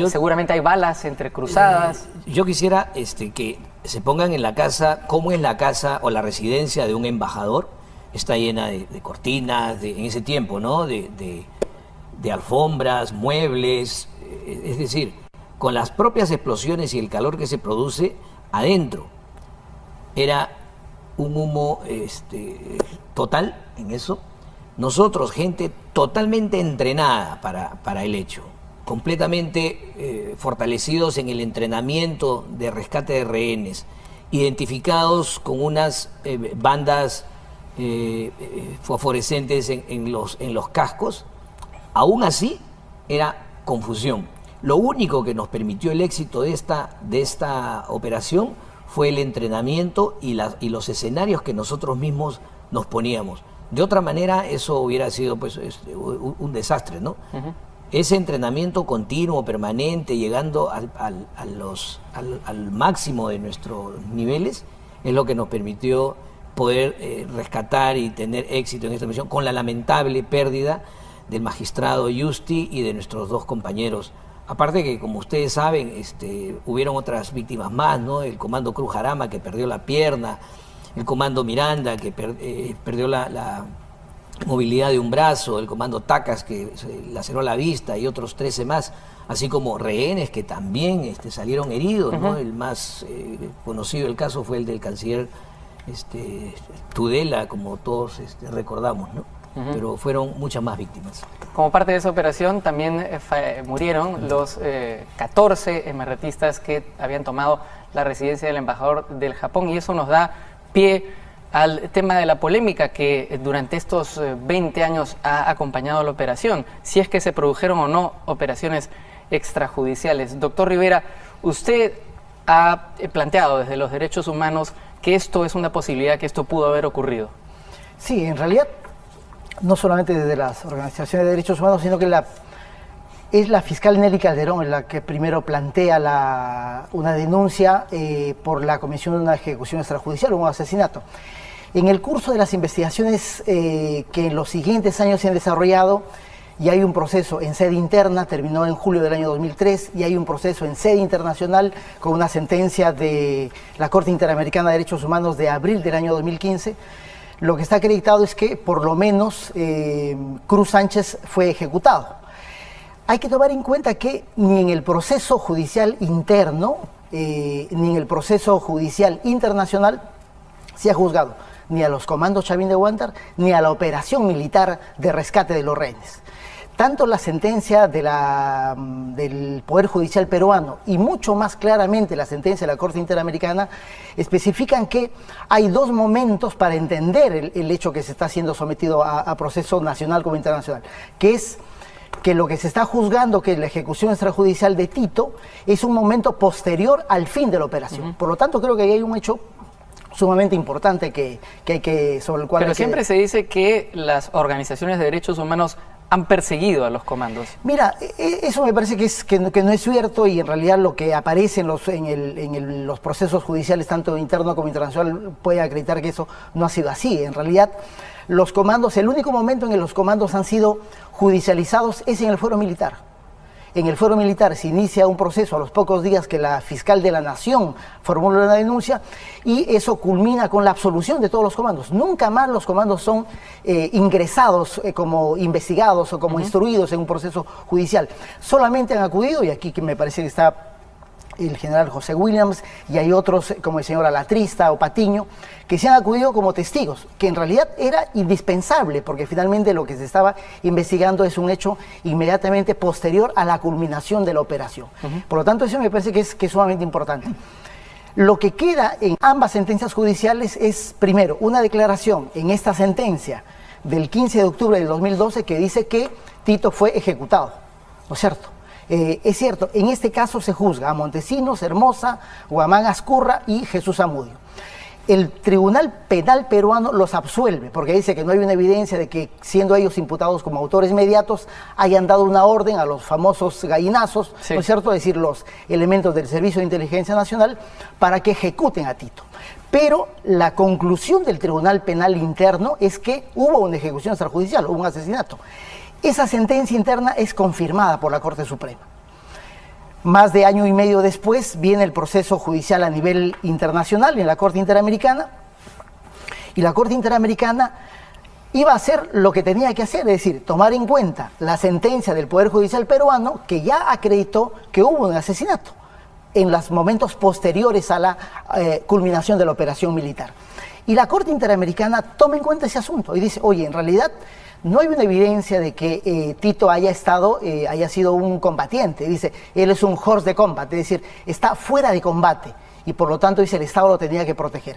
seguramente hay balas entrecruzadas. Yo quisiera que se pongan en la casa, cómo es la casa o la residencia de un embajador. Está llena de cortinas, en ese tiempo, ¿no? De alfombras, muebles, es decir, con las propias explosiones y el calor que se produce adentro. Era un humo total en eso. Nosotros, gente totalmente entrenada para el hecho, completamente fortalecidos en el entrenamiento de rescate de rehenes, identificados con unas bandas fosforescentes en los cascos. Aún así era confusión. Lo único que nos permitió el éxito de esta operación fue el entrenamiento y los escenarios que nosotros mismos nos poníamos. De otra manera eso hubiera sido pues un desastre, ¿no? Ese entrenamiento continuo, permanente, llegando al máximo de nuestros niveles, es lo que nos permitió poder rescatar y tener éxito en esta misión, con la lamentable pérdida del magistrado Yusti y de nuestros 2 compañeros. Aparte que, como ustedes saben, hubieron otras víctimas más, ¿no? El comando Cruz Jarama, que perdió la pierna, el comando Miranda, que perdió la movilidad de un brazo, el comando Tacas, que se laceró la vista, y otros 13 más, así como rehenes que también salieron heridos, ¿no? El más conocido del caso fue el del canciller Tudela, como todos recordamos, ¿no? Pero fueron muchas más víctimas. Como parte de esa operación también murieron los 14 emerretistas que habían tomado la residencia del embajador del Japón, y eso nos da pie al tema de la polémica que durante estos 20 años ha acompañado la operación, si es que se produjeron o no operaciones extrajudiciales. Doctor Rivera, usted ha planteado desde los derechos humanos que esto es una posibilidad, que esto pudo haber ocurrido. Sí, en realidad, no solamente desde las organizaciones de derechos humanos, sino que es la fiscal Nelly Calderón la que primero plantea una denuncia por la comisión de una ejecución extrajudicial o un asesinato. En el curso de las investigaciones que en los siguientes años se han desarrollado, y hay un proceso en sede interna, terminó en julio del año 2003, y hay un proceso en sede internacional con una sentencia de la Corte Interamericana de Derechos Humanos de abril del año 2015, lo que está acreditado es que por lo menos Cruz Sánchez fue ejecutado. Hay que tomar en cuenta que ni en el proceso judicial interno, ni en el proceso judicial internacional se ha juzgado ni a los comandos Chavín de Huántar, ni a la operación militar de rescate de los rehenes. Tanto la sentencia del Poder Judicial peruano y mucho más claramente la sentencia de la Corte Interamericana especifican que hay 2 momentos para entender el hecho que se está siendo sometido a proceso nacional como internacional, que es que lo que se está juzgando, que la ejecución extrajudicial de Tito, es un momento posterior al fin de la operación. Por lo tanto, creo que ahí hay un hecho sumamente importante sobre el cual... Pero siempre se dice que las organizaciones de derechos humanos han perseguido a los comandos. Mira, eso me parece que no es cierto, y en realidad lo que aparece en los procesos judiciales, tanto interno como internacional, puede acreditar que eso no ha sido así. En realidad, los comandos, el único momento en que los comandos han sido judicializados es en el fuero militar. En el fuero militar se inicia un proceso a los pocos días que la fiscal de la Nación formula una denuncia, y eso culmina con la absolución de todos los comandos. Nunca más los comandos son ingresados como investigados o como instruidos en un proceso judicial. Solamente han acudido, y aquí que me parece que está el general José Williams, y hay otros como el señor Alatrista o Patiño, que se han acudido como testigos, que en realidad era indispensable, porque finalmente lo que se estaba investigando es un hecho inmediatamente posterior a la culminación de la operación. Por lo tanto, eso me parece que es sumamente importante. Lo que queda en ambas sentencias judiciales es, primero, una declaración en esta sentencia del 15 de octubre del 2012 que dice que Tito fue ejecutado, ¿no es cierto? Es cierto, en este caso se juzga a Montesinos, Hermosa, Guamán Azcurra y Jesús Zamudio. El Tribunal Penal peruano los absuelve porque dice que no hay una evidencia de que, siendo ellos imputados como autores inmediatos, hayan dado una orden a los famosos gallinazos, ¿no es cierto?, es decir, los elementos del Servicio de Inteligencia Nacional, para que ejecuten a Tito. Pero la conclusión del Tribunal Penal interno es que hubo una ejecución extrajudicial, hubo un asesinato. Esa sentencia interna es confirmada por la Corte Suprema. Más de año y medio después viene el proceso judicial a nivel internacional en la Corte Interamericana, y la Corte Interamericana iba a hacer lo que tenía que hacer, es decir, tomar en cuenta la sentencia del Poder Judicial peruano, que ya acreditó que hubo un asesinato en los momentos posteriores a la culminación de la operación militar. Y la Corte Interamericana toma en cuenta ese asunto y dice, oye, en realidad no hay una evidencia de que Tito haya sido un combatiente. Dice, él es un horse de combat, es decir, está fuera de combate y por lo tanto dice el Estado lo tenía que proteger.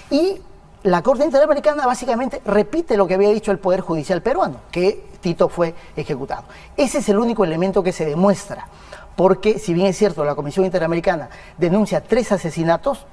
Y la Corte Interamericana básicamente repite lo que había dicho el Poder Judicial peruano, que Tito fue ejecutado. Ese es el único elemento que se demuestra, porque si bien es cierto, la Comisión Interamericana denuncia 3 asesinatos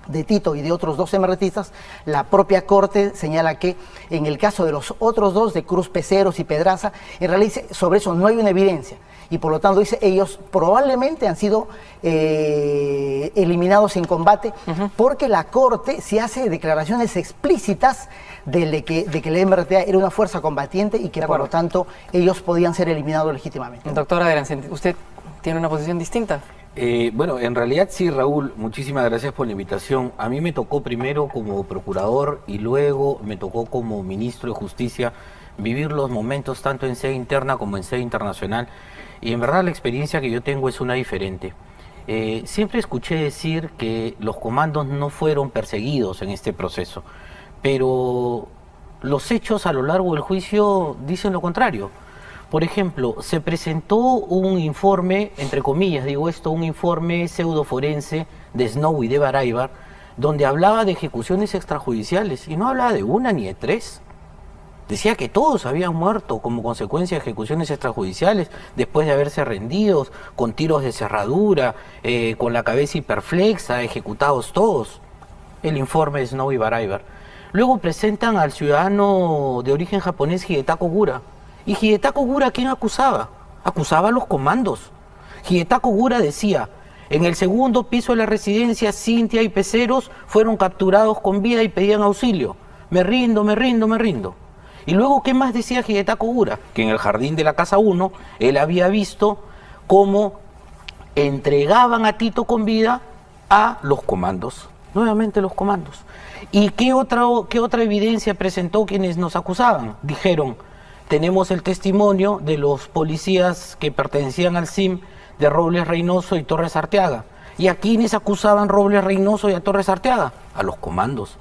de Tito y de otros 2 MRTistas, la propia Corte señala que en el caso de los otros 2, de Cruz Peceros y Pedraza, en realidad dice, sobre eso no hay una evidencia, y por lo tanto dice, ellos probablemente han sido eliminados en combate, porque la Corte sí hace declaraciones explícitas de que la MRTA era una fuerza combatiente y que por lo tanto ellos podían ser eliminados legítimamente. Doctora Adrián, ¿usted tiene una posición distinta? Bueno, en realidad sí, Raúl, muchísimas gracias por la invitación. A mí me tocó primero como procurador y luego me tocó como ministro de Justicia vivir los momentos tanto en sede interna como en sede internacional, y en verdad la experiencia que yo tengo es una diferente. Siempre escuché decir que los comandos no fueron perseguidos en este proceso, pero los hechos a lo largo del juicio dicen lo contrario. Por ejemplo, se presentó un informe, entre comillas digo esto, un informe pseudoforense de Snow y de Baraybar, donde hablaba de ejecuciones extrajudiciales, y no hablaba de 1 ni de 3. Decía que todos habían muerto como consecuencia de ejecuciones extrajudiciales, después de haberse rendidos, con tiros de cerradura, con la cabeza hiperflexa, ejecutados todos. El informe de Snow y Baraybar. Luego presentan al ciudadano de origen japonés Hidetaka Ogura. ¿Y Hidetaka Ogura quién acusaba? Acusaba a los comandos. Hidetaka Ogura decía, en el segundo piso de la residencia, Cintia y Peceros fueron capturados con vida y pedían auxilio. Me rindo, me rindo, me rindo. Y luego, ¿qué más decía Hidetaka Ogura? Que en el jardín de la casa 1, él había visto cómo entregaban a Tito con vida a los comandos. Nuevamente los comandos. ¿Y qué otra evidencia presentó quienes nos acusaban? Dijeron, tenemos el testimonio de los policías que pertenecían al CIM de Robles Reynoso y Torres Arteaga. ¿Y a quiénes acusaban Robles Reynoso y a Torres Arteaga? A los comandos.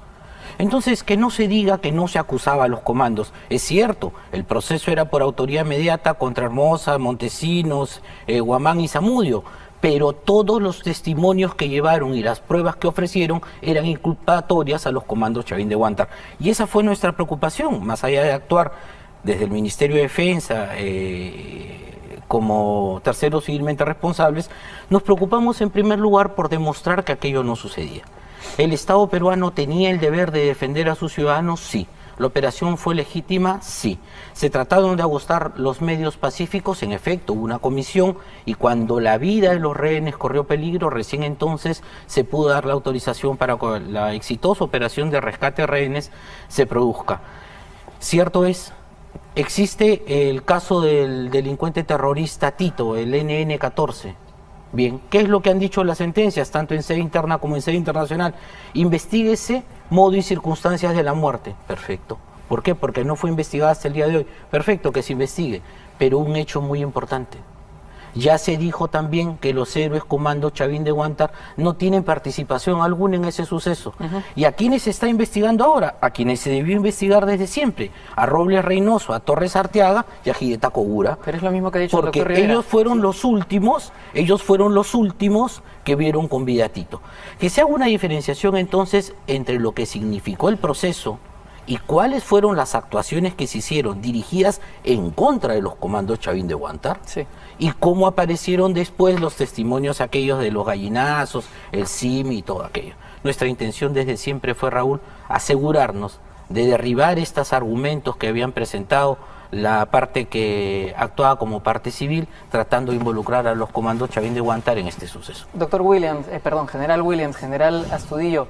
Entonces, que no se diga que no se acusaba a los comandos. Es cierto, el proceso era por autoría inmediata contra Hermosa, Montesinos, Guamán y Zamudio, pero todos los testimonios que llevaron y las pruebas que ofrecieron eran inculpatorias a los comandos Chavín de Huántar. Y esa fue nuestra preocupación, más allá de actuar desde el Ministerio de Defensa como terceros civilmente responsables, nos preocupamos en primer lugar por demostrar que aquello no sucedía. ¿El Estado peruano tenía el deber de defender a sus ciudadanos? Sí. ¿La operación fue legítima? Sí. ¿Se trataron de agostar los medios pacíficos? En efecto, hubo una comisión y cuando la vida de los rehenes corrió peligro, recién entonces se pudo dar la autorización para que la exitosa operación de rescate de rehenes se produzca. Cierto es, existe el caso del delincuente terrorista Tito, el NN-14. Bien, ¿qué es lo que han dicho las sentencias, tanto en sede interna como en sede internacional? Investíguese modo y circunstancias de la muerte. Perfecto. ¿Por qué? Porque no fue investigada hasta el día de hoy. Perfecto, que se investigue. Pero un hecho muy importante. Ya se dijo también que los héroes Comando Chavín de Huántar no tienen participación alguna en ese suceso. ¿Y a quiénes se está investigando ahora? A quienes se debió investigar desde siempre, a Robles Reynoso, a Torres Arteaga y a Hideta Kogura. Pero es lo mismo que ha dicho el porque doctor Rivera. ellos fueron los últimos que vieron con vida a Tito. Que se haga una diferenciación entonces entre lo que significó el proceso y cuáles fueron las actuaciones que se hicieron dirigidas en contra de los comandos Chavín de Huántar, y cómo aparecieron después los testimonios aquellos de los gallinazos, el CIMI y todo aquello. Nuestra intención desde siempre fue, Raúl, asegurarnos de derribar estos argumentos que habían presentado la parte que actuaba como parte civil, tratando de involucrar a los comandos Chavín de Huántar en este suceso. Doctor Williams, general Williams, general Astudillo,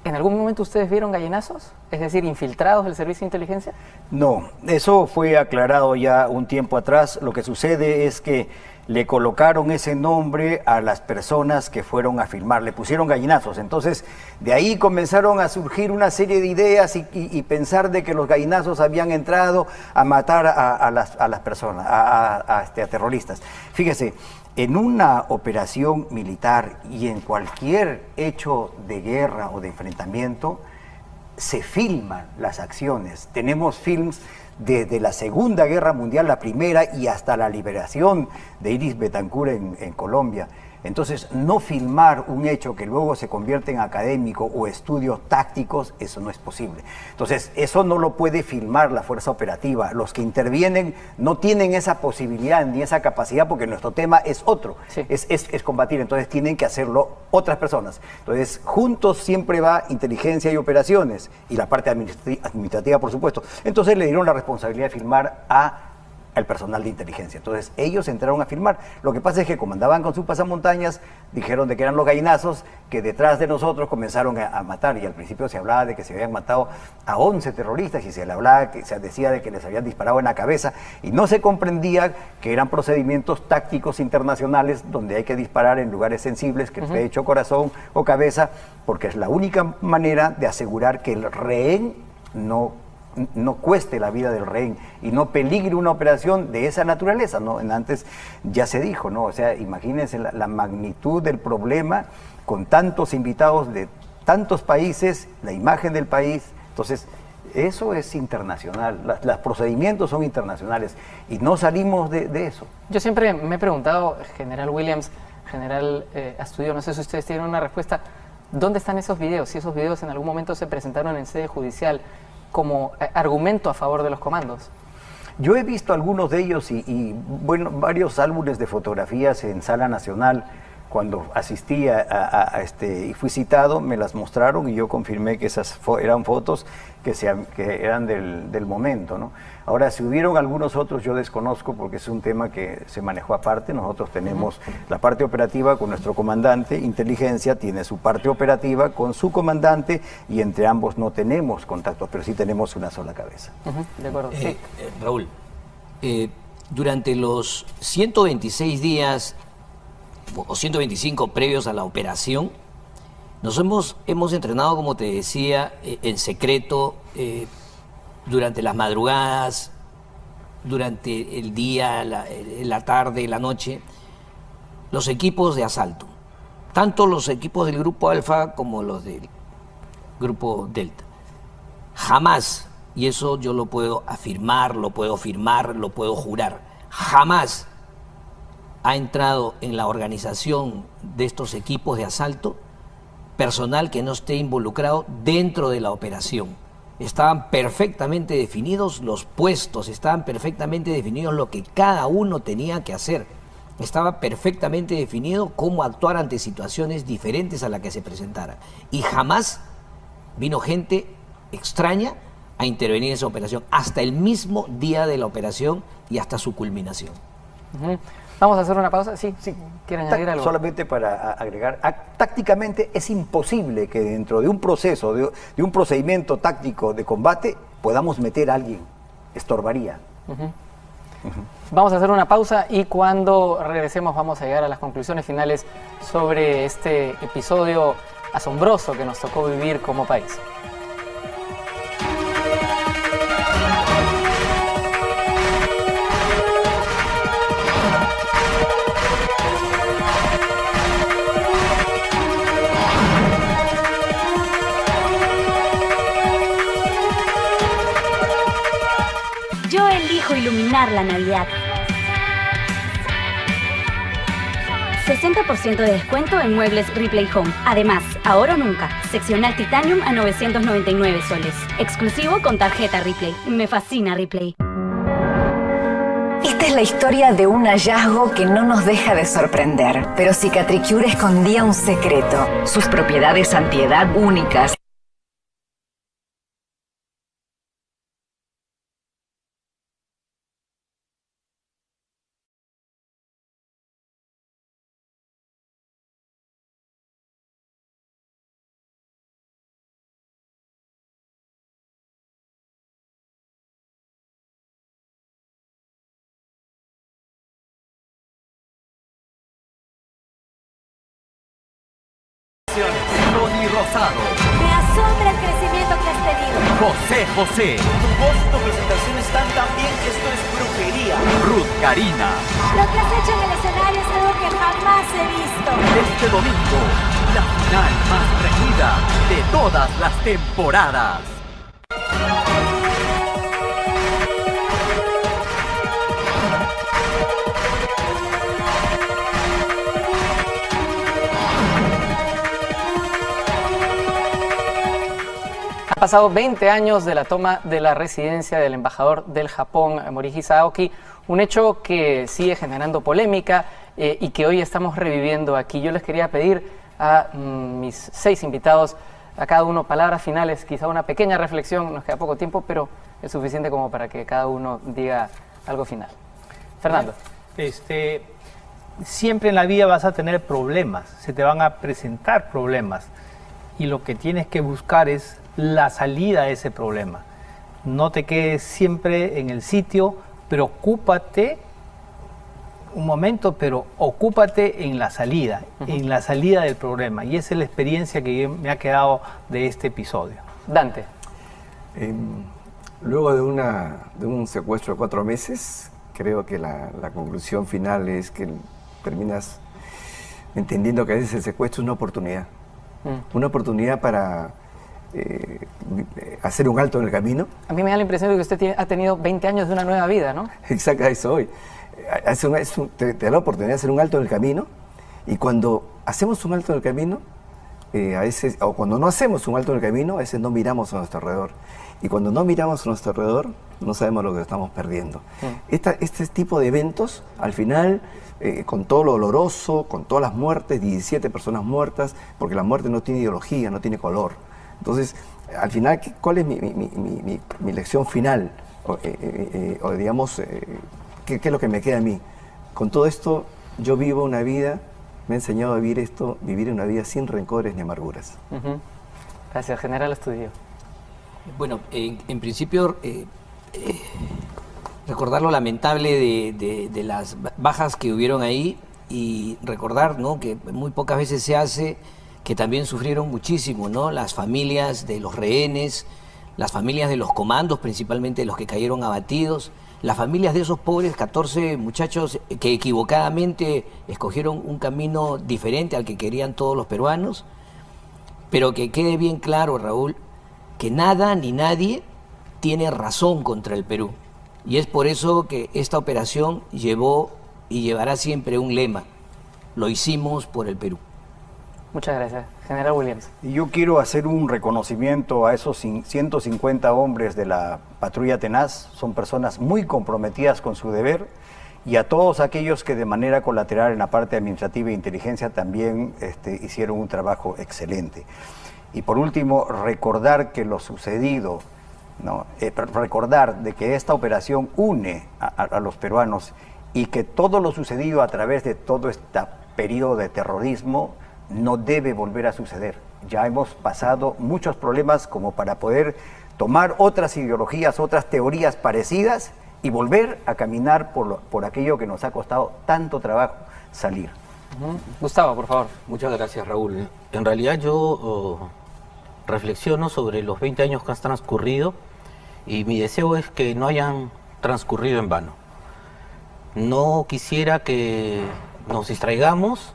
¿en algún momento ustedes vieron gallinazos? Es decir, infiltrados del servicio de inteligencia. No, eso fue aclarado ya un tiempo atrás. Lo que sucede es que le colocaron ese nombre a las personas que fueron a filmar, le pusieron gallinazos. Entonces, de ahí comenzaron a surgir una serie de ideas y pensar de que los gallinazos habían entrado a matar a las personas, a terroristas. Fíjese, en una operación militar y en cualquier hecho de guerra o de enfrentamiento, se filman las acciones. Tenemos films desde la Segunda Guerra Mundial, la primera, y hasta la liberación de Iris Betancur en Colombia. Entonces, no filmar un hecho que luego se convierte en académico o estudios tácticos, eso no es posible. Entonces, eso no lo puede filmar la fuerza operativa. Los que intervienen no tienen esa posibilidad ni esa capacidad, porque nuestro tema es otro, es combatir. Entonces, tienen que hacerlo otras personas. Entonces, juntos siempre va inteligencia y operaciones, y la parte administrativa, por supuesto. Entonces, le dieron la responsabilidad de filmar al personal de inteligencia. Entonces ellos entraron a filmar. Lo que pasa es que como andaban con sus pasamontañas, dijeron de que eran los gallinazos, que detrás de nosotros comenzaron a matar, y al principio se hablaba de que se habían matado a 11 terroristas, y se decía de que les habían disparado en la cabeza, y no se comprendía que eran procedimientos tácticos internacionales donde hay que disparar en lugares sensibles, que pecho, corazón o cabeza, porque es la única manera de asegurar que el rehén no cueste la vida del rehén y no peligre una operación de esa naturaleza, ¿no? Antes ya se dijo, ¿no? O sea, imagínense la magnitud del problema con tantos invitados de tantos países, la imagen del país. Entonces, eso es internacional, los procedimientos son internacionales y no salimos de eso. Yo siempre me he preguntado, general Williams, general Astudillo, no sé si ustedes tienen una respuesta, ¿dónde están esos videos? Si esos videos en algún momento se presentaron en sede judicial como argumento a favor de los comandos. Yo he visto algunos de ellos y bueno, varios álbumes de fotografías en Sala Nacional. Cuando asistí y fui citado, me las mostraron y yo confirmé que esas eran fotos que eran del momento, ¿no? Ahora, si hubieron algunos otros, yo desconozco porque es un tema que se manejó aparte. Nosotros tenemos la parte operativa con nuestro comandante, inteligencia tiene su parte operativa con su comandante, y entre ambos no tenemos contactos, pero sí tenemos una sola cabeza. De acuerdo. Sí. Raúl, durante los 126 días o 125 previos a la operación, nos hemos entrenado, como te decía, en secreto, durante las madrugadas, durante el día, la tarde, la noche, los equipos de asalto, tanto los equipos del Grupo Alfa como los del Grupo Delta. Jamás, y eso yo lo puedo afirmar, lo puedo firmar, lo puedo jurar, jamás ha entrado en la organización de estos equipos de asalto personal que no esté involucrado dentro de la operación. Estaban perfectamente definidos los puestos, estaban perfectamente definidos lo que cada uno tenía que hacer. Estaba perfectamente definido cómo actuar ante situaciones diferentes a la que se presentara. Y jamás vino gente extraña a intervenir en esa operación, hasta el mismo día de la operación y hasta su culminación. Vamos a hacer una pausa. Sí, ¿quieren añadir algo? Solamente para agregar, tácticamente es imposible que dentro de un proceso, de un procedimiento táctico de combate, podamos meter a alguien. Estorbaría. Vamos a hacer una pausa y cuando regresemos vamos a llegar a las conclusiones finales sobre este episodio asombroso que nos tocó vivir como país. iluminar la Navidad. 60% de descuento en muebles Ripley Home. Además, ahora o nunca, seccional Titanium a 999 soles. Exclusivo con tarjeta Ripley. Me fascina Ripley. Esta es la historia de un hallazgo que no nos deja de sorprender. Pero Cicatricure escondía un secreto. Sus propiedades antiedad únicas. Tony Rosado, Me asombra el crecimiento que has tenido. José José, Tu voz y tu presentación están tan bien que esto es brujería. Ruth Karina. Lo que has hecho en el escenario es algo que jamás he visto. Este domingo, la final más reñida de todas las temporadas. Han pasado 20 años de la toma de la residencia del embajador del Japón, Morihisa Aoki, un hecho que sigue generando polémica y que hoy estamos reviviendo aquí. Yo les quería pedir a mis 6 invitados, a cada uno palabras finales, quizá una pequeña reflexión, nos queda poco tiempo, pero es suficiente como para que cada uno diga algo final. Fernando. Siempre en la vida vas a tener problemas, se te van a presentar problemas y lo que tienes que buscar es la salida de ese problema. No te quedes siempre en el sitio, preocúpate un momento, pero ocúpate en la salida del problema. Y esa es la experiencia que me ha quedado de este episodio. Dante. Luego de un secuestro de 4 meses, creo que la conclusión final es que terminas entendiendo que a veces el secuestro es una oportunidad. Una oportunidad para hacer un alto en el camino. A mí me da la impresión de que usted ha tenido 20 años de una nueva vida, ¿no? Exacto, eso hoy. Te da la oportunidad de hacer un alto en el camino, y cuando hacemos un alto en el camino, a veces, o cuando no hacemos un alto en el camino, a veces no miramos a nuestro alrededor. Y cuando no miramos a nuestro alrededor, no sabemos lo que estamos perdiendo. Este tipo de eventos, al final, con todo lo doloroso, con todas las muertes, 17 personas muertas, porque la muerte no tiene ideología, no tiene color. Entonces, al final, ¿cuál es mi lección final? O digamos, ¿qué es lo que me queda a mí? Con todo esto, yo vivo una vida, me ha enseñado a vivir una vida sin rencores ni amarguras. Gracias, General Astudillo. Bueno, en principio, recordar lo lamentable de las bajas que hubieron ahí y recordar, ¿no?, que muy pocas veces se hace, que también sufrieron muchísimo, ¿no?, las familias de los rehenes, las familias de los comandos, principalmente los que cayeron abatidos, las familias de esos pobres 14 muchachos que equivocadamente escogieron un camino diferente al que querían todos los peruanos, pero que quede bien claro, Raúl, que nada ni nadie tiene razón contra el Perú. Y es por eso que esta operación llevó y llevará siempre un lema: lo hicimos por el Perú. Muchas gracias. General Williams. Y yo quiero hacer un reconocimiento a esos 150 hombres de la patrulla tenaz. Son personas muy comprometidas con su deber, y a todos aquellos que de manera colateral en la parte administrativa e inteligencia también hicieron un trabajo excelente. Y por último, recordar que lo sucedido, ¿no?, recordar de que esta operación une a los peruanos, y que todo lo sucedido a través de todo este periodo de terrorismo no debe volver a suceder. Ya hemos pasado muchos problemas como para poder tomar otras ideologías, otras teorías parecidas y volver a caminar por aquello que nos ha costado tanto trabajo salir. Gustavo, por favor. Muchas gracias, Raúl. En realidad yo reflexiono sobre los 20 años que han transcurrido, y mi deseo es que no hayan transcurrido en vano. No quisiera que nos distraigamos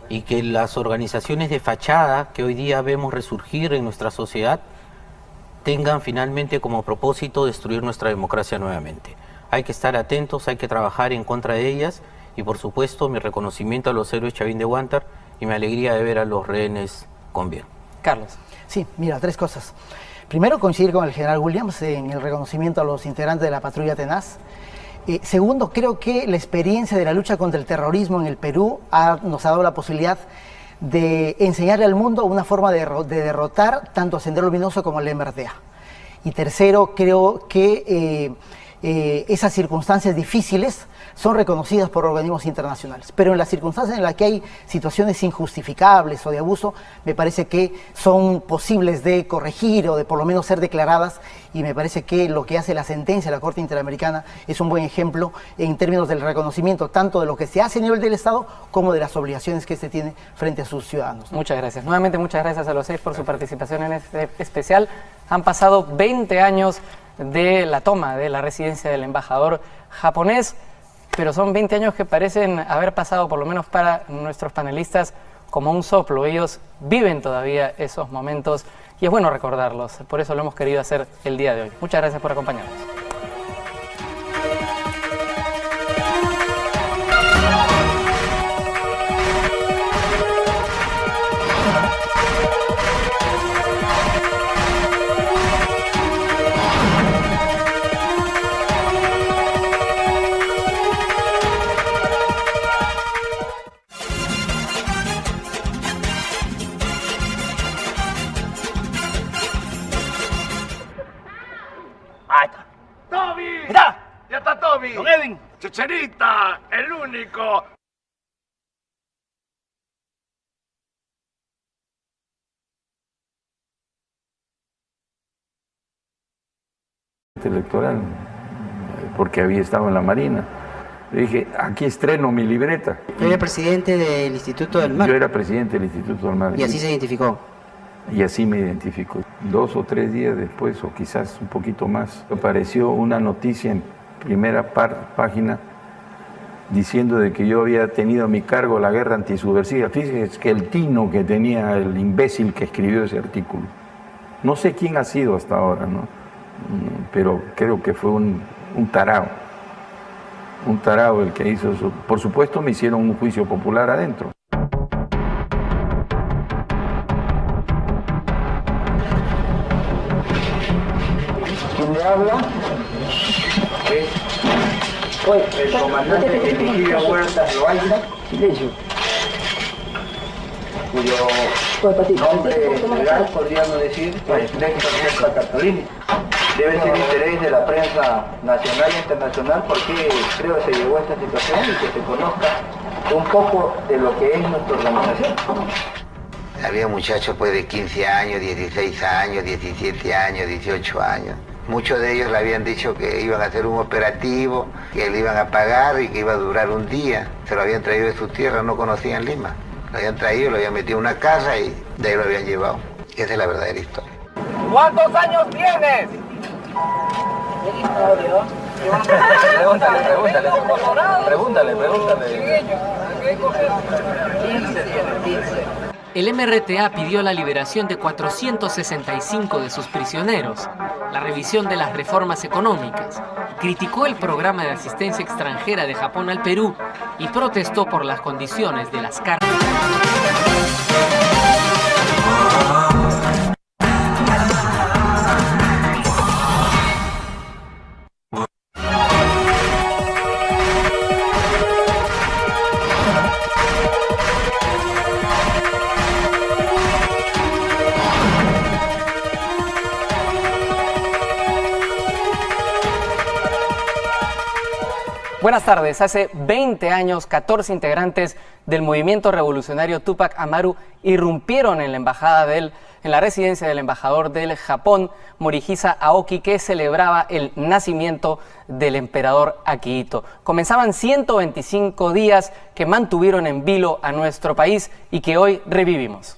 y que las organizaciones de fachada que hoy día vemos resurgir en nuestra sociedad tengan finalmente como propósito destruir nuestra democracia nuevamente. hay que estar atentos, hay que trabajar en contra de ellas y por supuesto mi reconocimiento a los héroes Chavín de Huántar y mi alegría de ver a los rehenes con bien. Carlos. Sí, mira, tres cosas. Primero, coincidir con el general Williams en el reconocimiento a los integrantes de la patrulla tenaz. Segundo, creo que la experiencia de la lucha contra el terrorismo en el Perú nos ha dado la posibilidad de enseñarle al mundo una forma de derrotar tanto a Sendero Luminoso como al MRTA. Y tercero, creo que esas circunstancias difíciles son reconocidas por organismos internacionales. Pero en las circunstancias en las que hay situaciones injustificables o de abuso, me parece que son posibles de corregir o de por lo menos ser declaradas, y me parece que lo que hace la sentencia de la Corte Interamericana es un buen ejemplo en términos del reconocimiento tanto de lo que se hace a nivel del Estado como de las obligaciones que este tiene frente a sus ciudadanos. Muchas gracias. Nuevamente muchas gracias a los 6 por su participación en este especial. Han pasado 20 años de la toma de la residencia del embajador japonés, pero son 20 años que parecen haber pasado, por lo menos para nuestros panelistas, como un soplo. Ellos viven todavía esos momentos y es bueno recordarlos. Por eso lo hemos querido hacer el día de hoy. Muchas gracias por acompañarnos. Don Edwin, Checherita, el único. Electoral, porque había estado en la Marina. Le dije, aquí estreno mi libreta. ¿Era presidente del Instituto del Mar? Yo era presidente del Instituto del Mar. ¿Y así se identificó? Y así me identifico. 2 o 3 días después, o quizás un poquito más, apareció una noticia en primera página diciendo de que yo había tenido a mi cargo la guerra antisubversiva. Fíjense que el tino que tenía el imbécil que escribió ese artículo. No sé quién ha sido hasta ahora, ¿no? Pero creo que fue un tarao. Un tarao el que hizo eso. Por supuesto me hicieron un juicio popular adentro. ¿Quién me habla? El comandante Virgilio Huertas Loaiza, silencio, cuyo nombre legal podríamos decir es Néstor Cartolini. Debe ser interés de la prensa nacional e internacional porque creo que se llegó a esta situación y que se conozca un poco de lo que es nuestra organización. Había muchachos pues de 15 años, 16 años, 17 años, 18 años. Muchos de ellos le habían dicho que iban a hacer un operativo, que le iban a pagar y que iba a durar un día. Se lo habían traído de su tierra, no conocían Lima. Lo habían traído, lo habían metido en una casa y de ahí lo habían llevado. Esa es la verdadera historia. ¿Cuántos años tienes? Pregúntale. El MRTA pidió la liberación de 465 de sus prisioneros, la revisión de las reformas económicas, criticó el programa de asistencia extranjera de Japón al Perú y protestó por las condiciones de las cárceles. Buenas tardes. Hace 20 años, 14 integrantes del movimiento revolucionario Tupac Amaru irrumpieron en la residencia del embajador del Japón, Morihisa Aoki, que celebraba el nacimiento del emperador Akihito. Comenzaban 125 días que mantuvieron en vilo a nuestro país y que hoy revivimos.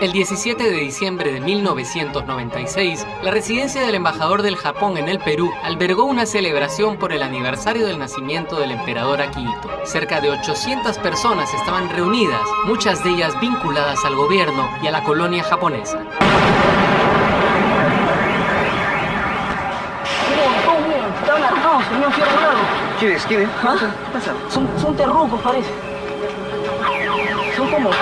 El 17 de diciembre de 1996, la residencia del embajador del Japón en el Perú albergó una celebración por el aniversario del nacimiento del emperador Akihito. Cerca de 800 personas estaban reunidas, muchas de ellas vinculadas al gobierno y a la colonia japonesa. Están armados, tenían fierro largo. ¿Quiénes? ¿Quiénes? ¿Ah? ¿Qué pasa? Son terrucos, parece. Son como... ¿Ves?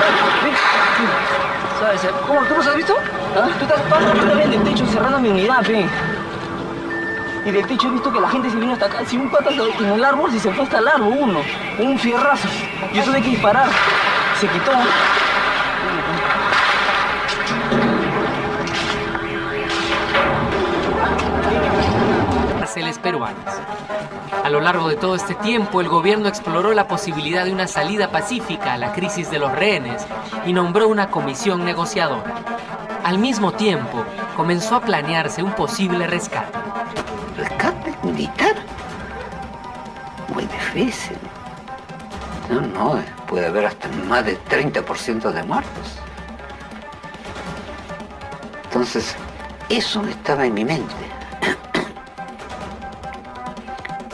¿Sabes? ¿Cómo? ¿Tú los has visto? ¿Ah? Tú estás también del techo cerrando mi unidad, pe. Y del techo he visto que la gente se vino hasta acá. Si un pata en el árbol, si se fue hasta el árbol, uno. Un fierrazo. Yo tuve que disparar. Se quitó. Cárceles peruanas. A lo largo de todo este tiempo, el gobierno exploró la posibilidad de una salida pacífica a la crisis de los rehenes y nombró una comisión negociadora. Al mismo tiempo, comenzó a planearse un posible rescate. ¿Rescate militar? Muy difícil. No, puede haber hasta más de 30% de muertos. Entonces, eso estaba en mi mente.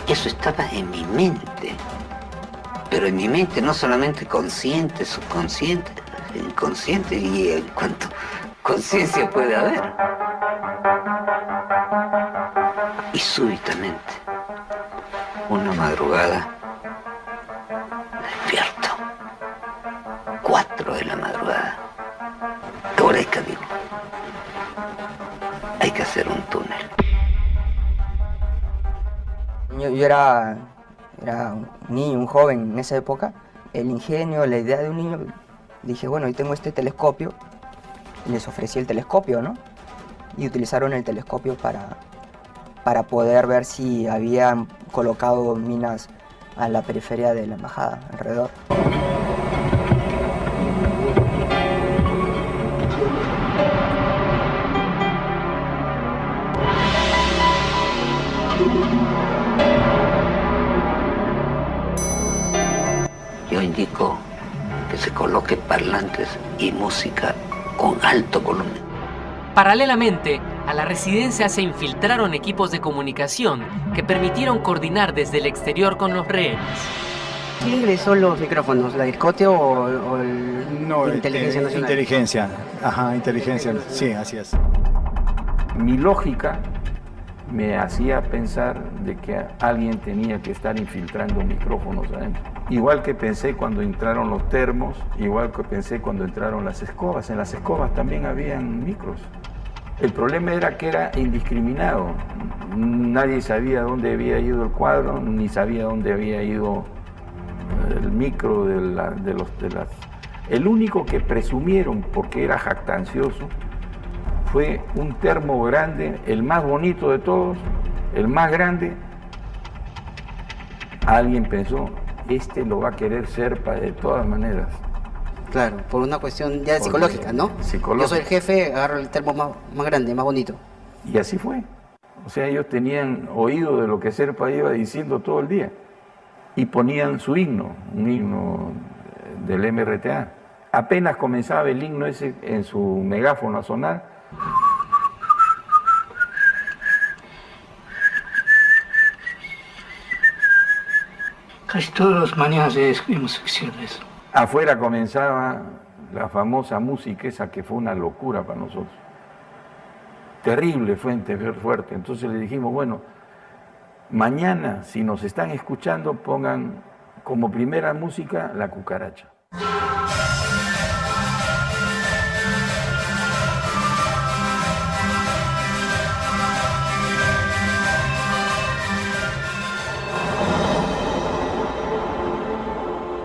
Eso estaba en mi mente. Pero en mi mente no solamente consciente, subconsciente, inconsciente y cuánto conciencia puede haber. Y súbitamente, una madrugada, despierto. 4 de la madrugada. Eureka, digo. Hay que hacer un túnel. Yo era un niño, un joven en esa época. El ingenio, la idea de un niño, dije, bueno, yo tengo este telescopio. Les ofrecí el telescopio, ¿no? Y utilizaron el telescopio para poder ver si habían colocado minas a la periferia de la embajada, alrededor. Yo indico que se coloque parlantes y música con alto volumen. Paralelamente, a la residencia se infiltraron equipos de comunicación que permitieron coordinar desde el exterior con los rehenes. ¿Quién ingresó los micrófonos? ¿La DIRCOTE o Inteligencia Nacional? Inteligencia, inteligencia, sí, así es. Mi lógica me hacía pensar de que alguien tenía que estar infiltrando micrófonos adentro. Igual que pensé cuando entraron los termos, igual que pensé cuando entraron las escobas. En las escobas también habían micros. El problema era que era indiscriminado. Nadie sabía dónde había ido el cuadro, ni sabía dónde había ido el micro de las... El único que presumieron, porque era jactancioso, fue un termo grande, el más bonito de todos, el más grande. Alguien pensó, este lo va a querer Serpa de todas maneras. Claro, por una cuestión ya psicológica, ¿no? Psicológica. Yo soy el jefe, agarro el termo más grande, más bonito. Y así fue. O sea, ellos tenían oído de lo que Serpa iba diciendo todo el día. Y ponían su himno, un himno del MRTA. Apenas comenzaba el himno ese en su megáfono a sonar, casi todas las mañanas escribimos ficciones. afuera comenzaba la famosa música esa que fue una locura para nosotros. Terrible, fuerte. Entonces le dijimos, bueno, mañana, si nos están escuchando, pongan como primera música La Cucaracha.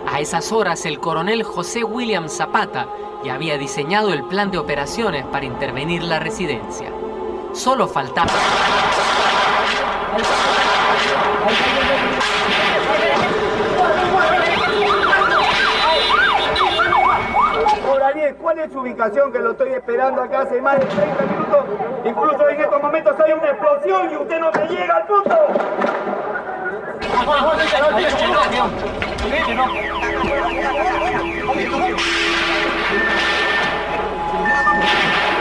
A esas horas, el coronel José William Zapata ya había diseñado el plan de operaciones para intervenir la residencia. Solo faltaba... Daniel, ¿cuál es su ubicación? Que lo estoy esperando acá hace más de 30 minutos. Incluso en estos momentos hay una explosión y usted no me llega al punto.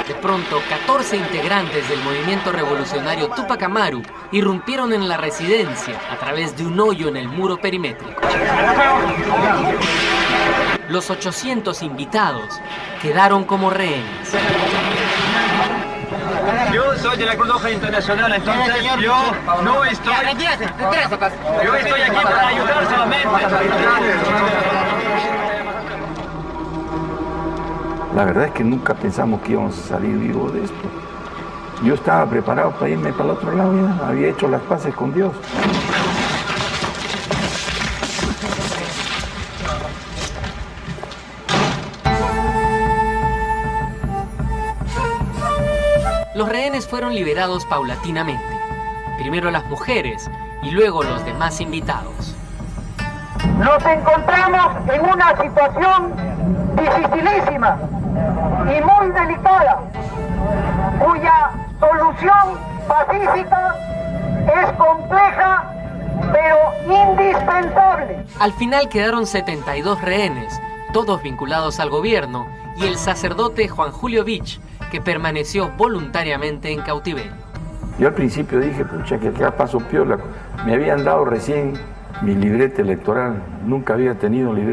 De pronto, 14 integrantes del movimiento revolucionario Túpac Amaru irrumpieron en la residencia a través de un hoyo en el muro perimétrico. Los 800 invitados quedaron como rehenes. Yo soy de la Cruz Roja Internacional, entonces yo no estoy... Yo estoy aquí para ayudar solamente. La verdad es que nunca pensamos que íbamos a salir vivos de esto. Yo estaba preparado para irme para el otro lado, ya había hecho las paces con Dios. Los rehenes fueron liberados paulatinamente. Primero las mujeres y luego los demás invitados. Nos encontramos en una situación dificilísima y muy delicada, cuya solución pacífica es compleja pero indispensable. Al final quedaron 72 rehenes, todos vinculados al gobierno, y el sacerdote Juan Julio Vich, que permaneció voluntariamente en cautiverio. Yo al principio dije, pucha, que acá paso piola. Me habían dado recién mi libreta electoral, nunca había tenido libreta.